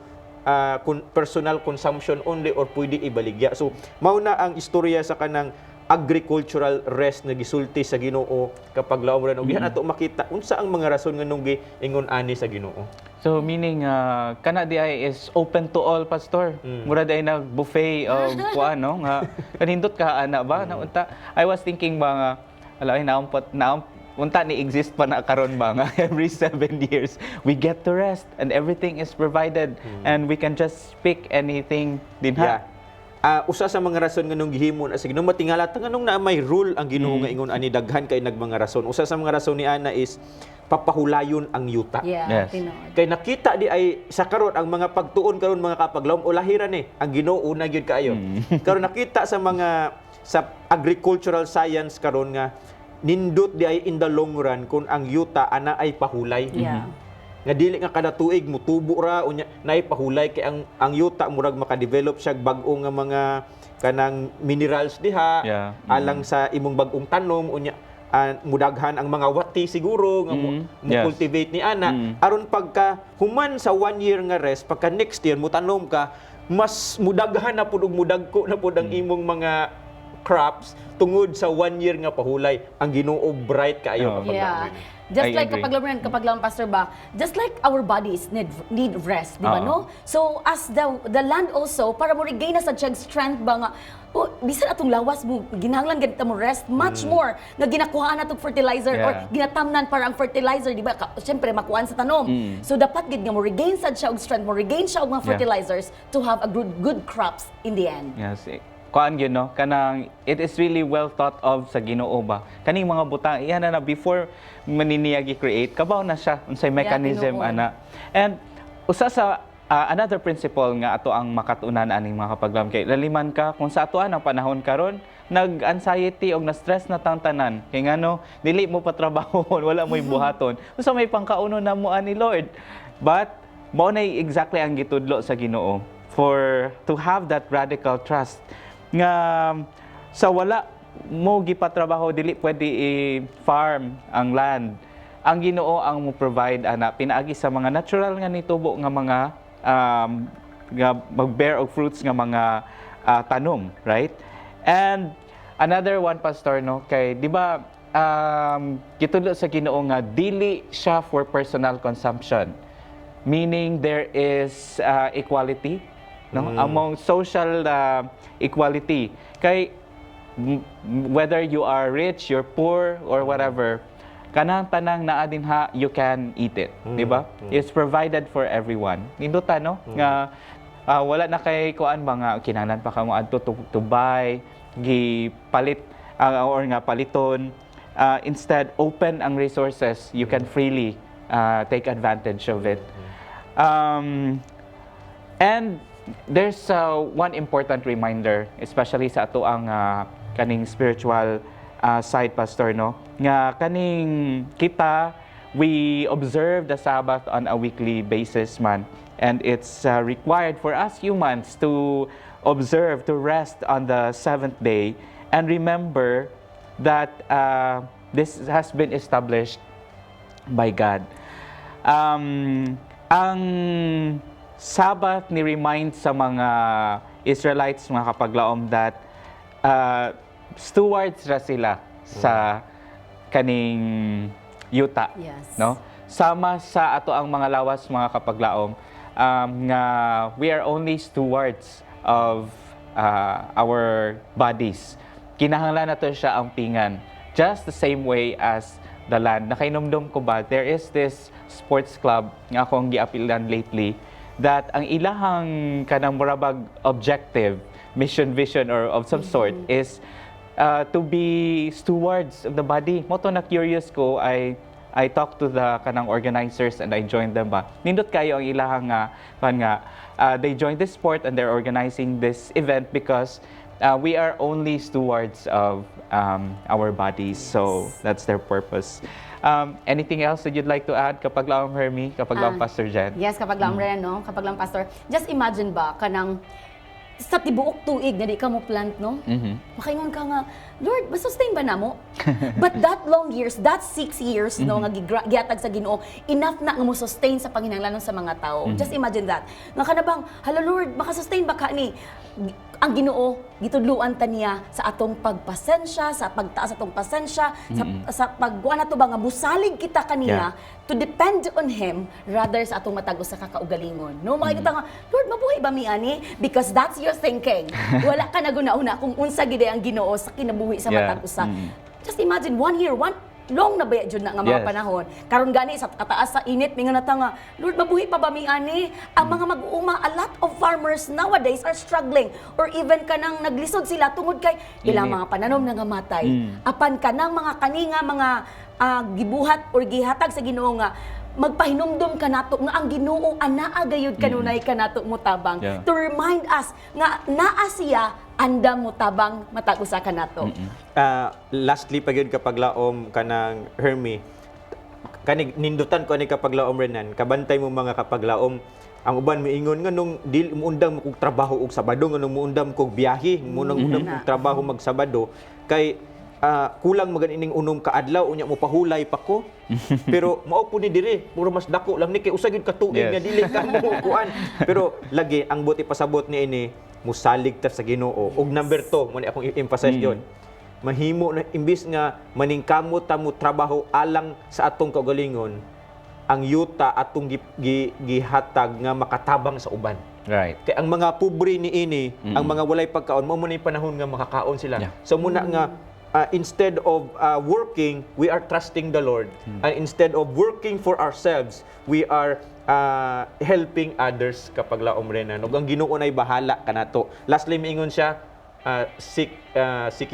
Speaker 3: personal consumption only or pwede ibaligya. So mao na ang istorya sa kanang agricultural rest nga gisulti sa Ginoo kapag laom ran og diha nato makita unsa ang mga rason nga nung giingon ani sa Ginoo.
Speaker 2: So meaning kana di ay is open to all, Pastor. Mura di ay na buffet of kuano nga kanindot ka ana ba na unta. I was thinking ba nga alay unta ni exist pa na karon ba nga every 7 years we get to rest and everything is provided and we can just pick anything din ha.
Speaker 3: Usa sa mga rason nga nung gihimo na sa Ginoo matingala tanganong na may rule ang Ginoo nga ingon ani daghan kay nagmanga rason. Usa sa mga rason ni ana is papahulayon ang yuta.
Speaker 2: Yes.
Speaker 1: Tinood.
Speaker 3: Kay nakita di ay sa karon ang mga pagtuon karon mga kapaglawom ulahiran ni ang Ginoo una gyud kaayo. Karon nakita sa mga sa agricultural science karon nga nindot di ay in the long run kung ang yuta ana ay pahulay.
Speaker 1: Yeah.
Speaker 3: Nga dili nga kada tuig mutubo ra unya naay pahulay kay ang yuta murag maka-develop siya bag-o nga mga kanang minerals diha alang sa imong bag-ong tanom unya mudaghan ang mga wati siguro nga mo cultivate ni ana aron pagka human sa 1 year nga rest pagka next year mo tanom ka mas mudaghan na pud ug mudagko na pud ang imong mga crops tungod sa 1 year nga pahulay ang Ginoo bright kaayo kapag
Speaker 1: Yeah.
Speaker 3: gawin.
Speaker 1: Just
Speaker 2: I
Speaker 1: like
Speaker 2: agree.
Speaker 1: kapag lang Pastor ba, just like our bodies need rest, di ba no? So as the land also para mo regain na sa chag strength ba nga bisan atong lawas mo ginahanglan ganito mo rest much more nga ginakuhaan natong fertilizer or ginatamnan para ang fertilizer di ba syempre makuhaan sa tanom. So dapat gid nga mo regain sad siya og strength, mo regain siya og mga fertilizers to have a good crops in the end.
Speaker 2: Yes. Kuan yun, no? Kanang, it is really well thought of sa Ginoo ba? Kaning mga butang, iyan na before maniniya create kabaw na siya, unsay mechanism,
Speaker 1: tinuod.
Speaker 2: ana. And, usa sa, another principle nga ato ang makatunan aning mga kapaglam kay laliman ka, kung sa atoan ang panahon karon nag-anxiety o na-stress na tanan. Kay ngano, dili mo pa trabahon, wala mo'y buhaton. Usa may pangkauno na mo ani Lord. But, mao na exactly ang gitudlo sa Ginoo to have that radical trust nga sa wala mo gipatrabaho dili pwede i-farm ang land. Ang Ginoo ang mo provide ana pinaagi sa mga natural nga nitubo nga mga nga mag-bear og fruits nga mga tanom, right? And another one, Pastor, no, kay di ba gitudlo sa Ginoo nga dili siya for personal consumption, meaning there is equality, no, among social equality. Kay whether you are rich, you're poor, or whatever, kanang tanang naa din ha, you can eat it, di ba? It's provided for everyone. Ninduta, no? Nga wala na kay kuan mga kinahanglan pa kamo adto to buy, gipalit or nga paliton. Instead, open ang resources, you can freely take advantage of it. And there's one important reminder, especially sa ato ang kaning spiritual side, Pastor, no? Nga kaning kita, we observe the Sabbath on a weekly basis man. And it's required for us humans to observe, to rest on the seventh day. And remember that this has been established by God. Ang Sabbath ni remind sa mga Israelites, mga kapaglaom, that stewards ra sila sa kaning yuta.
Speaker 1: Yes.
Speaker 2: No? Sama sa ato ang mga lawas, mga kapaglaom, nga we are only stewards of our bodies. Kinahanglan nato siya ang pingan. Just the same way as the land. Nakainomdom ko ba, there is this sports club nga akong giapilan lately that ang ilahang kanang murabag objective, mission, vision, or of some sort is to be stewards of the body. Mo to na curious ko, I talked to the kanang organizers and I joined them ba. Nindot kayo ang ilahang they joined this sport and they're organizing this event because we are only stewards of our bodies. Yes. So that's their purpose. Anything else that you'd like to add kapag lang Hermie, kapag lang Pastor Jen?
Speaker 1: Yes, kapag lang rin, no? Kapag lang Pastor. Just imagine ba, kanang sa tibuok tuig na di ka mo plant, no? Makaingon ka nga, Lord, masustain ba na mo? But that long years, that 6 years, no, nga giatag sa Ginoo, enough na nga mo sustain sa panginahanglanon sa mga tao. Just imagine that. Nga ka na bang, hala Lord, makasustain ba ka ni? Ang Ginoo, gitudluan ta niya sa atong pagpasensya, sa pagtaas atong pasensya, sa pagkuha na to ba nga musalig kita kaniya, to depend on Him rather sa atong matagos sa kakaugalingon. No, makikita nga, Lord, mabuhay ba mi ani? Because that's your thinking. Wala ka na guna-una kung unsa gid ang Ginoo sa kinabuhi sa matag usa. Just imagine 1 year, long na ba jud na nga mga panahon. Karon gani sa kataas sa init mingon nata nga, Lord, mabuhi pa ba mi ani? Ang mga mag-uuma, a lot of farmers nowadays are struggling or even kanang naglisod sila tungod kay ilang mga pananom na nga matay. Apan kanang mga kaninga mga gibuhat or gihatag sa Ginoo nga magpahinumdom ka nato nga ang Ginoo anaa gayud kanunay kanato mo tabang to remind us nga naa siya andam mo tabang matag usa kanato.
Speaker 3: Lastly pagid kapag laom kanang Hermie, kanig nindutan ko ani kapag laom renan, kabantay mo mga kapag laom ang uban miingon nga nung dil muundang mo kog trabaho og Sabado nga nung muundam kog biyahe, munang kog trabaho mag Sabado kay kulang maganing unom ka adlaw unya mo pahulay pa ko. Pero mao po ni diri, puro mas dako lang ni kay usa gyud ka tuig nga dili ka mo kuan. Pero lagi ang buti pasabot ni ini musalig ta sa Ginoo. Og number 2, mo ni akong i-emphasize yon. Mahimo na imbis nga maningkamot ta mo trabaho alang sa atong kaugalingon, ang yuta atong gihatag nga makatabang sa uban.
Speaker 2: Right.
Speaker 3: Kay ang mga pobre ni ini, ang mga walay pagkaon, mao mo ni panahon nga makakaon sila. So muna nga instead of working, we are trusting the Lord. And instead of working for ourselves, we are helping others kapag laom renan. Ug ang Ginoo nay bahala kanato. Lastly miingon siya, seek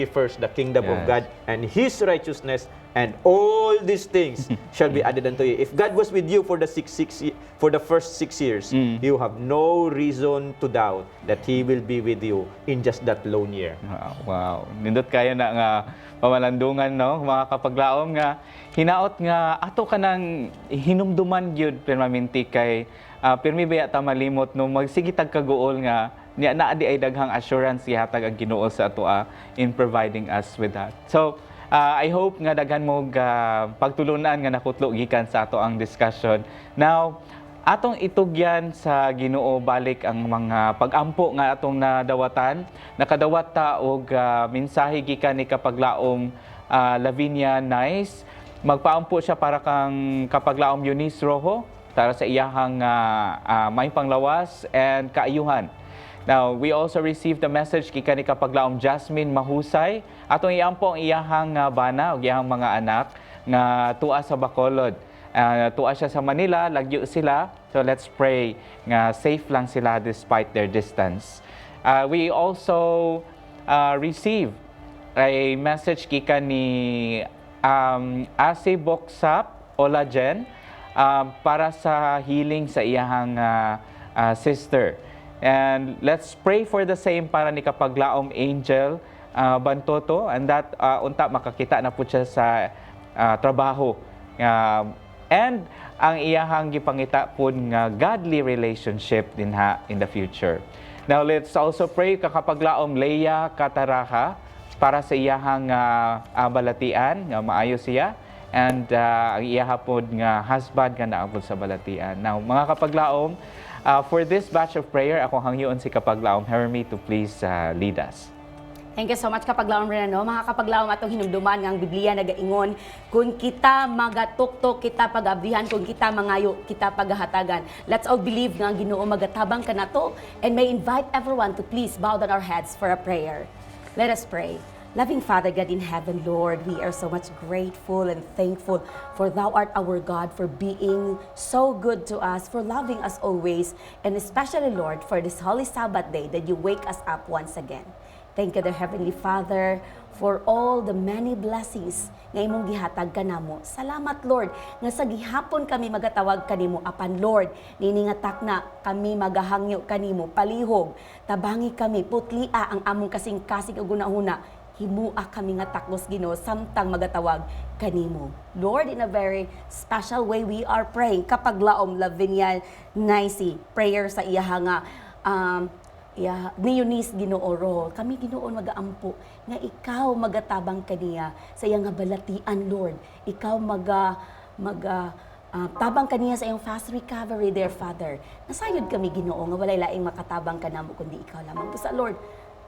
Speaker 3: ye first the kingdom of God and His righteousness, and all these things shall be added unto you. If God was with you for the first 6 years, you have no reason to doubt that He will be with you in just that lone year.
Speaker 2: Wow. Nindot kayo na nga pamalandungan, no? Mga kapaglaom nga hinaot nga ato kanang hinumduman gyud permanente kay pirmi baya ta malimot no magsige tag kaguol nga niya naa di ay daghang assurance gihatag ang Ginoo sa ato in providing us with that. So I hope nga daghan mo pagtulunan nga nakutlo gikan sa ato ang discussion. Now, atong itugyan sa Ginoo balik ang mga pag-ampo nga atong nadawatan. Nakadawat ta og mensahe gikan ni kapaglaom Lavinia Nice. Magpaampo siya para kang kapaglaom Eunice Rojo para sa iyahang may panglawas and kaayuhan. Now, we also received the message kika ni kapaglaom Jasmine Mahusay. Atong iampo ang iyahang bana o iyahang mga anak nga tuwa sa Bacolod. Tuwa siya sa Manila, lagyo sila. So let's pray nga safe lang sila despite their distance. We also received a message kika ni Ase Boksap Olajen para sa healing sa iyahang sister. And let's pray for the same para ni kapaglaom Angel Bantoto, and that unta makakita na po siya sa trabaho. And ang iyahang gipangita po nga godly relationship din ha in the future. Now let's also pray kakapaglaom Leia Cataraha para sa iyahang balatian, nga maayo siya. And ang iyaha po nga husband nga naabot sa balatian. Now mga kapaglaom, for this batch of prayer, ako hangyoon si kapaglaom Hermie to please lead us.
Speaker 1: Thank you so much kapaglaom rin, no? Mga kapaglaom atong hinumduman nga ang Biblia nagaingon, kung kita magatuktok, kita pagabrihan, kung kita mangayo, kita paghahatagan. Let's all believe nga ang Ginoo magatabang kanato, and may invite everyone to please bow down our heads for a prayer. Let us pray. Loving Father God in heaven, Lord, we are so much grateful and thankful for Thou art our God, for being so good to us, for loving us always, and especially, Lord, for this Holy Sabbath day that You wake us up once again. Thank You, dear Heavenly Father, for all the many blessings nga imong gihatag kanamo. Salamat, Lord, nga sa gihapon kami magatawag kanimo apan, Lord, niningatak na kami magahangyo kanimo palihog, tabangi kami putlia ang among kasing-kasing ug una-una. Himua kami nga takos, Ginoo, samtang magatawag kanimo. Lord, in a very special way, we are praying kapaglaom Lavinia Naisi, prayer sa iyaha nga ni Eunice Ginoo. Kami Ginoo magaampo nga ikaw magatabang kaniya sa iyang nga balatian, Lord. Ikaw tabang kaniya sa iyong fast recovery, dear Father. Nasayod kami Ginoo nga walay laing makatabang kanamo kundi ikaw lamang. Busa, Lord,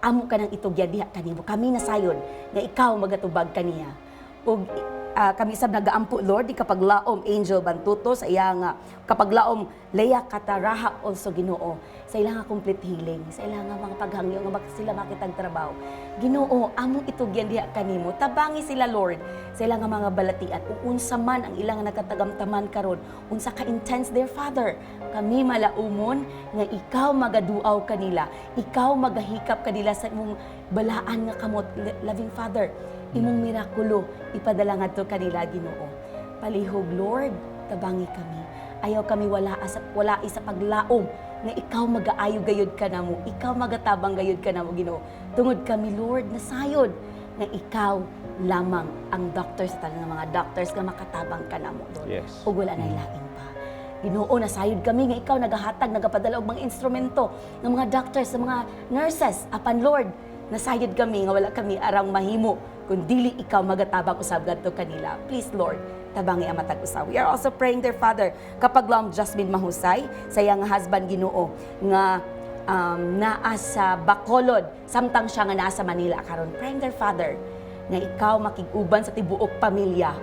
Speaker 1: amo ka ng itugya diha kanimo. Kami nasayon nga ikaw magatubag kaniya. Ug kami sab nagaampo, Lord, di kapaglaom Angel Bantuto sa iyang kapaglaom Leia Cataraha also Ginoo. Sa ilang complete healing, sa ilang mga paghangyo nga sila makitag trabaho. Ginoo, among itugyan diha kanimo. Tabangi sila, Lord, sa ilang mga balatian. Ug unsa man ang ilang nakatagamtaman karon, unsa ka intense, dear Father, kami malaumon nga ikaw magaduaw kanila, ikaw magahikap kanila sa imong balaan nga kamot, loving Father, imong mirakulo ipadala ngadto kanila, Ginoo. Palihog, Lord, tabangi kami. Ayaw kami wala isa paglaom nga ikaw magaayo gayud kanamo, ikaw magatabang gayud kanamo, Ginoo. Tungod kami, Lord, nasayod nga ikaw lamang ang doctor sa tanan nga mga doctors nga makatabang kanamo, Lord.
Speaker 2: Yes.
Speaker 1: Ug wala nay lain pa. Ginoo, nasayod kami nga ikaw nagahatag, nagapadala og mga instrumento ng mga doctors, sa mga nurses. Apan, Lord, nasayod kami nga wala kami arang mahimo kung dili ikaw magatabang usab ngadto kanila. Please, Lord, tabangi ang matag usaw. We are also praying, dear Father, kapaglaom Jasmine Mahusay sa iyang husband Ginoo nga naa sa Bacolod, samtang siya nga naa sa Manila karon. Praying, dear Father, nga ikaw makig-uban sa tibuok pamilya.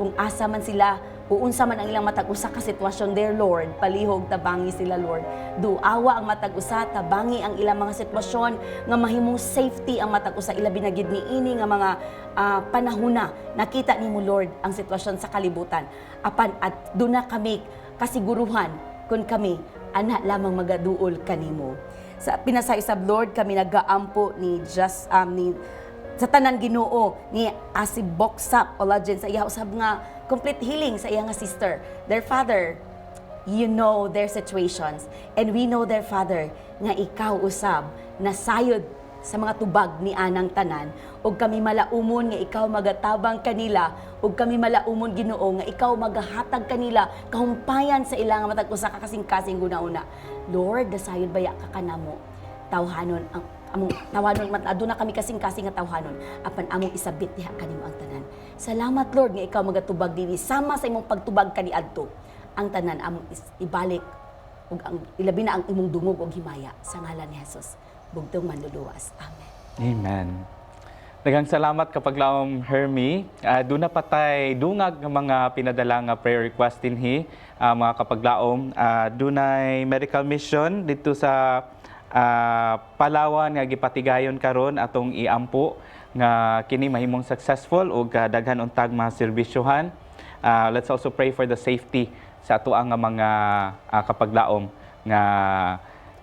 Speaker 1: Kung asa man sila, uunsa man ang ilang matag-usa ka sitwasyon, dear Lord, palihog, tabangi sila, Lord. Duawa ang matag-usa, tabangi ang ilang mga sitwasyon nga mahimong safety ang matag-usa, ilabi na gid niini nga mga panahuna. Nakita nimo, Lord, ang sitwasyon sa kalibutan. Apan at doon na kami kasiguruhan kung kami ana lamang magaduol kanimo. Sa pinasayusab, Lord, kami nagaampo ni sa tanan Ginoo ni Ase Boksap Olajen sa iya usab nga complete healing sa iya nga sister. Their Father, you know their situations, and we know, their Father, nga ikaw usab nasayod sa mga tubag ni anang tanan, ug kami malaumon nga ikaw magatabang kanila, ug kami malaumon, Ginoo, nga ikaw magahatag kanila kahumpayan sa ilang matag usa ka kasing-kasing guna-una. Lord, nasayod baya ka kanamo, tawhanon ang among tawanon man aduna kami kasing-kasing nga tawhanon, apan among isabit diha kanimo ang tanan. Salamat, Lord, nga ikaw magatubag dinhi sama sa imong pagtubag kaniadto. Ang tanan among ibalik ug ang ilabi na ang imong dungog ug himaya sa ngalan ni Jesus. Bugtong manluluwas. Amen.
Speaker 2: Amen. Daghang salamat kapaglaom Hermie. Doon na patay dungag ng mga pinadala nga prayer request dinhi, mga kapaglaom. Dunay medical mission dito sa Palawan nga gipatigayon karon atong iampo nga kini mahimong successful ug daghan untag mga serbisyohan. Let's also pray for the safety sa ato nga mga kapaglaom nga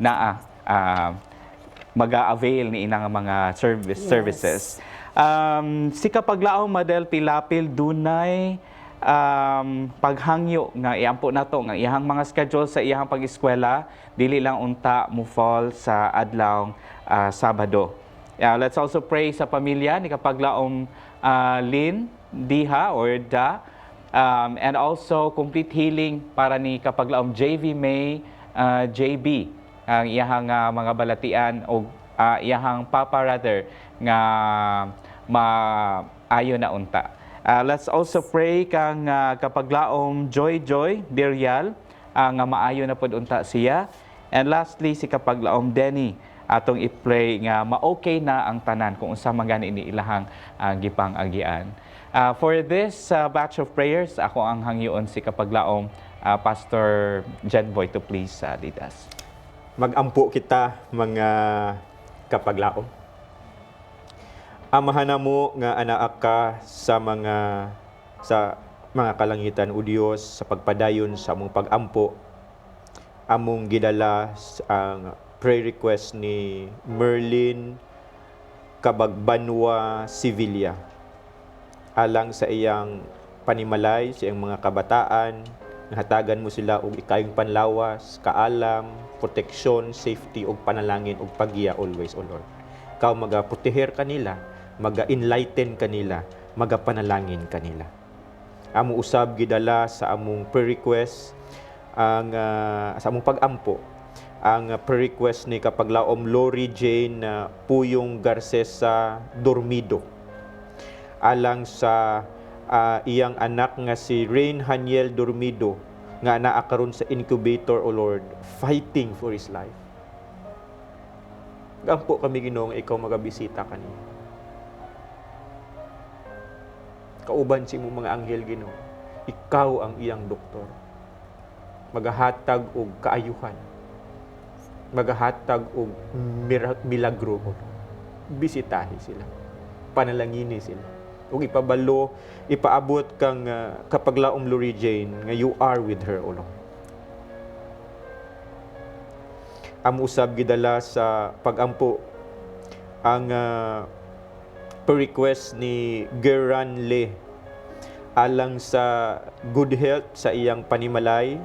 Speaker 2: naa maga-avail ni inang mga services. Si kapaglaom Madel Pilapil dunay paghangyo nga iampo nato nga iyang mga schedule sa iyang pag-eskwela dili lang unta mo fall sa adlaw Sabado. Let's also pray sa pamilya ni kapaglaom Lynn Diha or Da, and also complete healing para ni kapaglaom JV May JB ang iyang mga balatian o iyang papa rather nga maayo na unta. Let's also pray kang kapaglaom Joy Dirial nga maayo na pud unta siya. And lastly si kapaglaom Denny atong i-pray nga ma-okay na ang tanan kung unsa man gani ni ilahang gipang-agian. For this batch of prayers, ako ang hangyoon si kapaglaom Pastor Jen Boy to please lead us.
Speaker 3: Magampo kita mga kapaglaom. Amahan na mo nga anak ka sa mga kalangitan o Dios sa pagpadayon sa among pagampo. Among gidala ang prayer request ni Merlin Kabagbanwa Sevilla alang sa iyang panimalay sa iyang mga kabataan. Hatagan mo sila og ikayong panlawas, kaalam, proteksyon, safety ug panalangin ug paggiya always, O Lord. Ikaw magaproteher kanila, maga-enlighten kanila, magapanalangin kanila. Amo usab gidala sa among prayer request ang sa among pagampo ang prayer request ni kapaglaom Lori Jane Puyong Garcesa Dormido alang sa iyang anak nga si Rain Haniel Dormido nga naa karon sa incubator, O Lord, fighting for his life. Gampo kami Ginoo nga ikaw magabisita kaniya. Kauban si mo mga anghel Ginoo, ikaw ang iyang doktor. Magahatag og kaayuhan. Magahatag og milagro, O Lord. Bisitahi sila. Panalangini sila. Ug ipabalo, ipaabot kang kapaglaom Lori Jane nga you are with her, O Lord. Amo usab gidala sa pagampo ang request ni Geran Le alang sa good health sa iyang panimalay.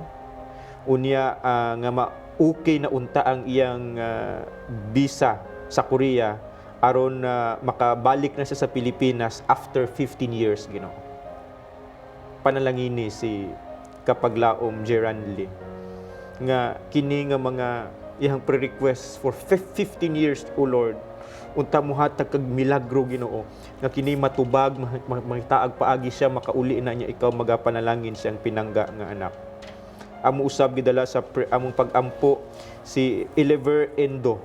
Speaker 3: Unya nga okay na unta ang iyang visa sa Korea aron makabalik na siya sa Pilipinas after 15 years, Ginoo. Panalangini si kapaglaom Geran Le nga kini nga mga iyang pre-request for 15 years, O Lord, unta mo hatag kag milagro, Ginoo, nga kini matubag, mahitaag paagi siya, makauli na niya ikaw magapanalangin siyang pinangga nga anak. Amo usab gidala sa among pagampo si Oliver Endo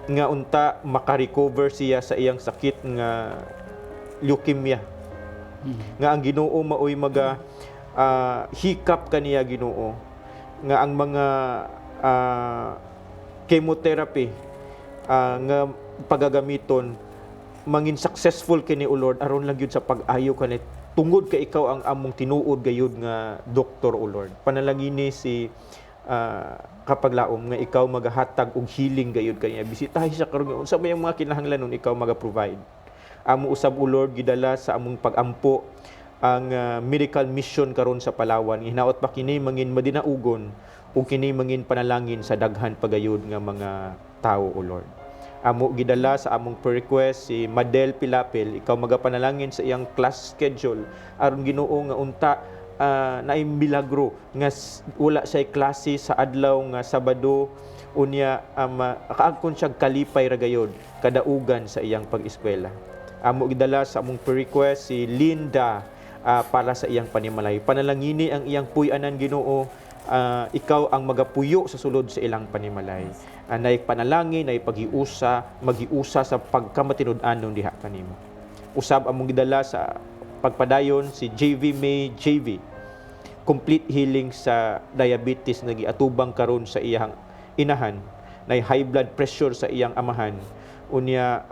Speaker 3: nga unta makarecover siya sa iyang sakit nga leukemia. Nga ang Ginoo maoy maga hikap kaniya, Ginoo, nga ang mga chemotherapy nga pagagamiton mangin successful kini, O Lord, aron lang gyud sa pag-ayo kanit tungod kay ikaw ang among tinuod gayud nga doktor, O Lord. Panalangini si kapaglaom nga ikaw magahatag og healing gayud kaniya. Bisitahi siya karon unsa may mga kinahanglanon ikaw maga-provide. Amo usab, O Lord, gidala sa among pagampo ang medical mission karon sa Palawan. Hinaot pa kini mangin madinaugon ug kini mangin panalangin sa daghan pagayud nga mga tawo, O Lord. Amo gidala sa among prayer request si Madel Pilapil, ikaw magapanalangin sa iyang class schedule aron Ginoo nga unta naay milagro nga wala siya klase sa adlaw nga Sabado, unya kaagkon siya kalipay ra gayud kadaugan sa iyang pag-eskwela. Amo gidala sa among prayer request si Linda para sa iyang panimalay. Panalangini ang iyang puy-anan, Ginoo, ikaw ang magapuyo sa sulod sa ilang panimalay. Nay panalangin, nay magiusa sa pagkamatinud-anon diha kanimo. Usab among gidala sa pagpadayon si JV May JV, complete healing sa diabetes nga giatubang karon sa iyang inahan na high blood pressure sa iyang amahan. Unya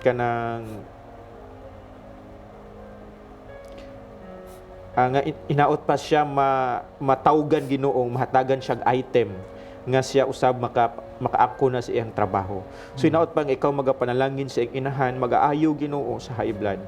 Speaker 3: kanang nga inaot pa siya matawgan Ginoong, mahatagan siyang item nga siya usab makaako na sa iyang trabaho. So inaot pa nga ikaw magapanalangin sa iyang inahan, magaayo Ginoo sa high blood,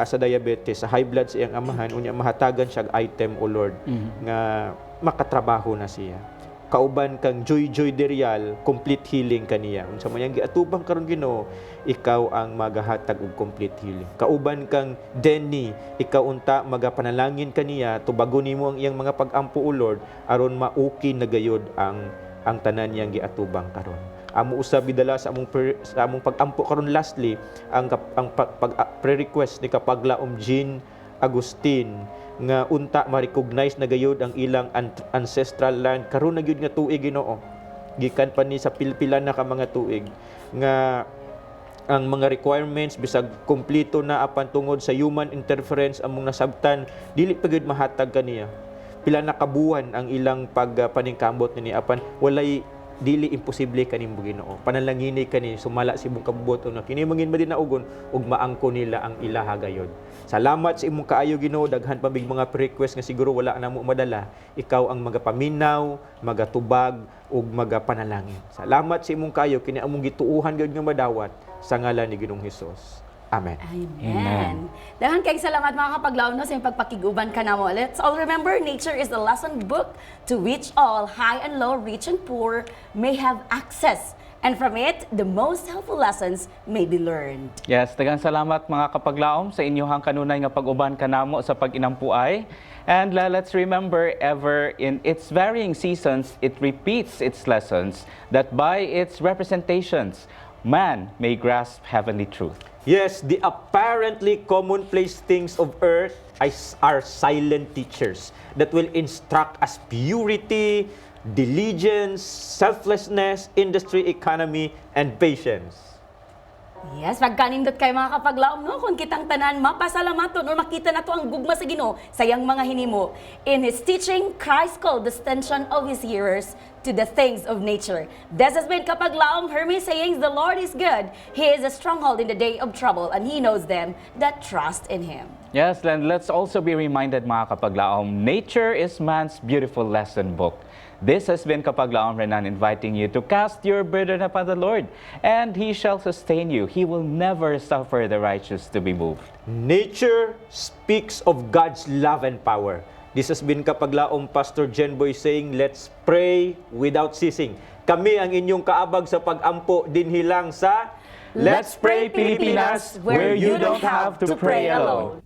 Speaker 3: sa diabetes, sa high blood sa iyang amahan, unya mahatagan siyang item, O Lord, nga makatrabaho na siya. Kauban kang Joy Derial, complete healing kaniya. Unsa man yang giatubang karon Ginoo, ikaw ang magahatag og complete healing. Kauban kang Denny, ikaw unta magapanalangin kaniya, tubagon nimo ang iyang mga pag-ampo O Lord, aron mauki na gayud ang tanan niyang giatubang karon. Amo usab bidala sa among pag-ampo karon lastly ang pre-request ni Kapaglaom Jean Agustin nga unta ma-recognize na gayud ang ilang ancestral land karon na gyud nga tuig Ginoo, gikan pa ni sa pilpilan na ka mga tuig nga ang mga requirements bisag kompleto na apan tungod sa human interference among nasabtan, dili pa gyud mahatag kaniya. Pila na kabuhan ang ilang pagpaningkamot ni apan walay dili imposible kanimo Ginoo. Panalangini kani sumala si imong kabubuton na kini mangin madinaugon ug maangko nila ang ilaha gayod. Salamat sa imong kaayo Ginoo, daghan pa mig mga request nga siguro wala na mo madala. Ikaw ang magapaminaw, magatubag ug magapanalangin. Salamat sa imong kaayo kini among gituuhan gyud nga madawat sa ngalan ni Ginoong Hesus. Amen.
Speaker 1: Amen. Dahan kayong salamat mga kapaglaom no, sa iyong pagpakiguban ka na mo. Let's all remember, nature is the lesson book to which all, high and low, rich and poor, may have access. And from it, the most helpful lessons may be learned.
Speaker 2: Yes, daghang salamat mga kapaglaom sa inyong kanunay nga pag-uban kanamo sa pag-inampuay. And let's remember, ever in its varying seasons, it repeats its lessons, that by its representations, man may grasp heavenly truth.
Speaker 3: Yes, the apparently commonplace things of earth are silent teachers that will instruct us purity, diligence, selflessness, industry, economy, and patience.
Speaker 1: Yes, pagkanindot kay mga kapaglaom no, kung kitang tanan mapasalamaton or makita nato ang gugma sa Ginoo sa iyang mga hinimo. In his teaching, Christ called the attention of his hearers to the things of nature. This has been Kapaglaom Hermes saying, the Lord is good. He is a stronghold in the day of trouble, and He knows them that trust in Him.
Speaker 2: Yes, and let's also be reminded mga kapaglaom, nature is man's beautiful lesson book. This has been Kapaglaom Renan inviting you to cast your burden upon the Lord, and He shall sustain you. He will never suffer the righteous to be moved.
Speaker 3: Nature speaks of God's love and power. This has been Kapaglaom Pastor Jenboy saying, let's pray without ceasing. Kami ang inyong kaabag sa pag-ampo dinhi lang sa
Speaker 2: Let's Pray Pilipinas, where you don't have to pray alone.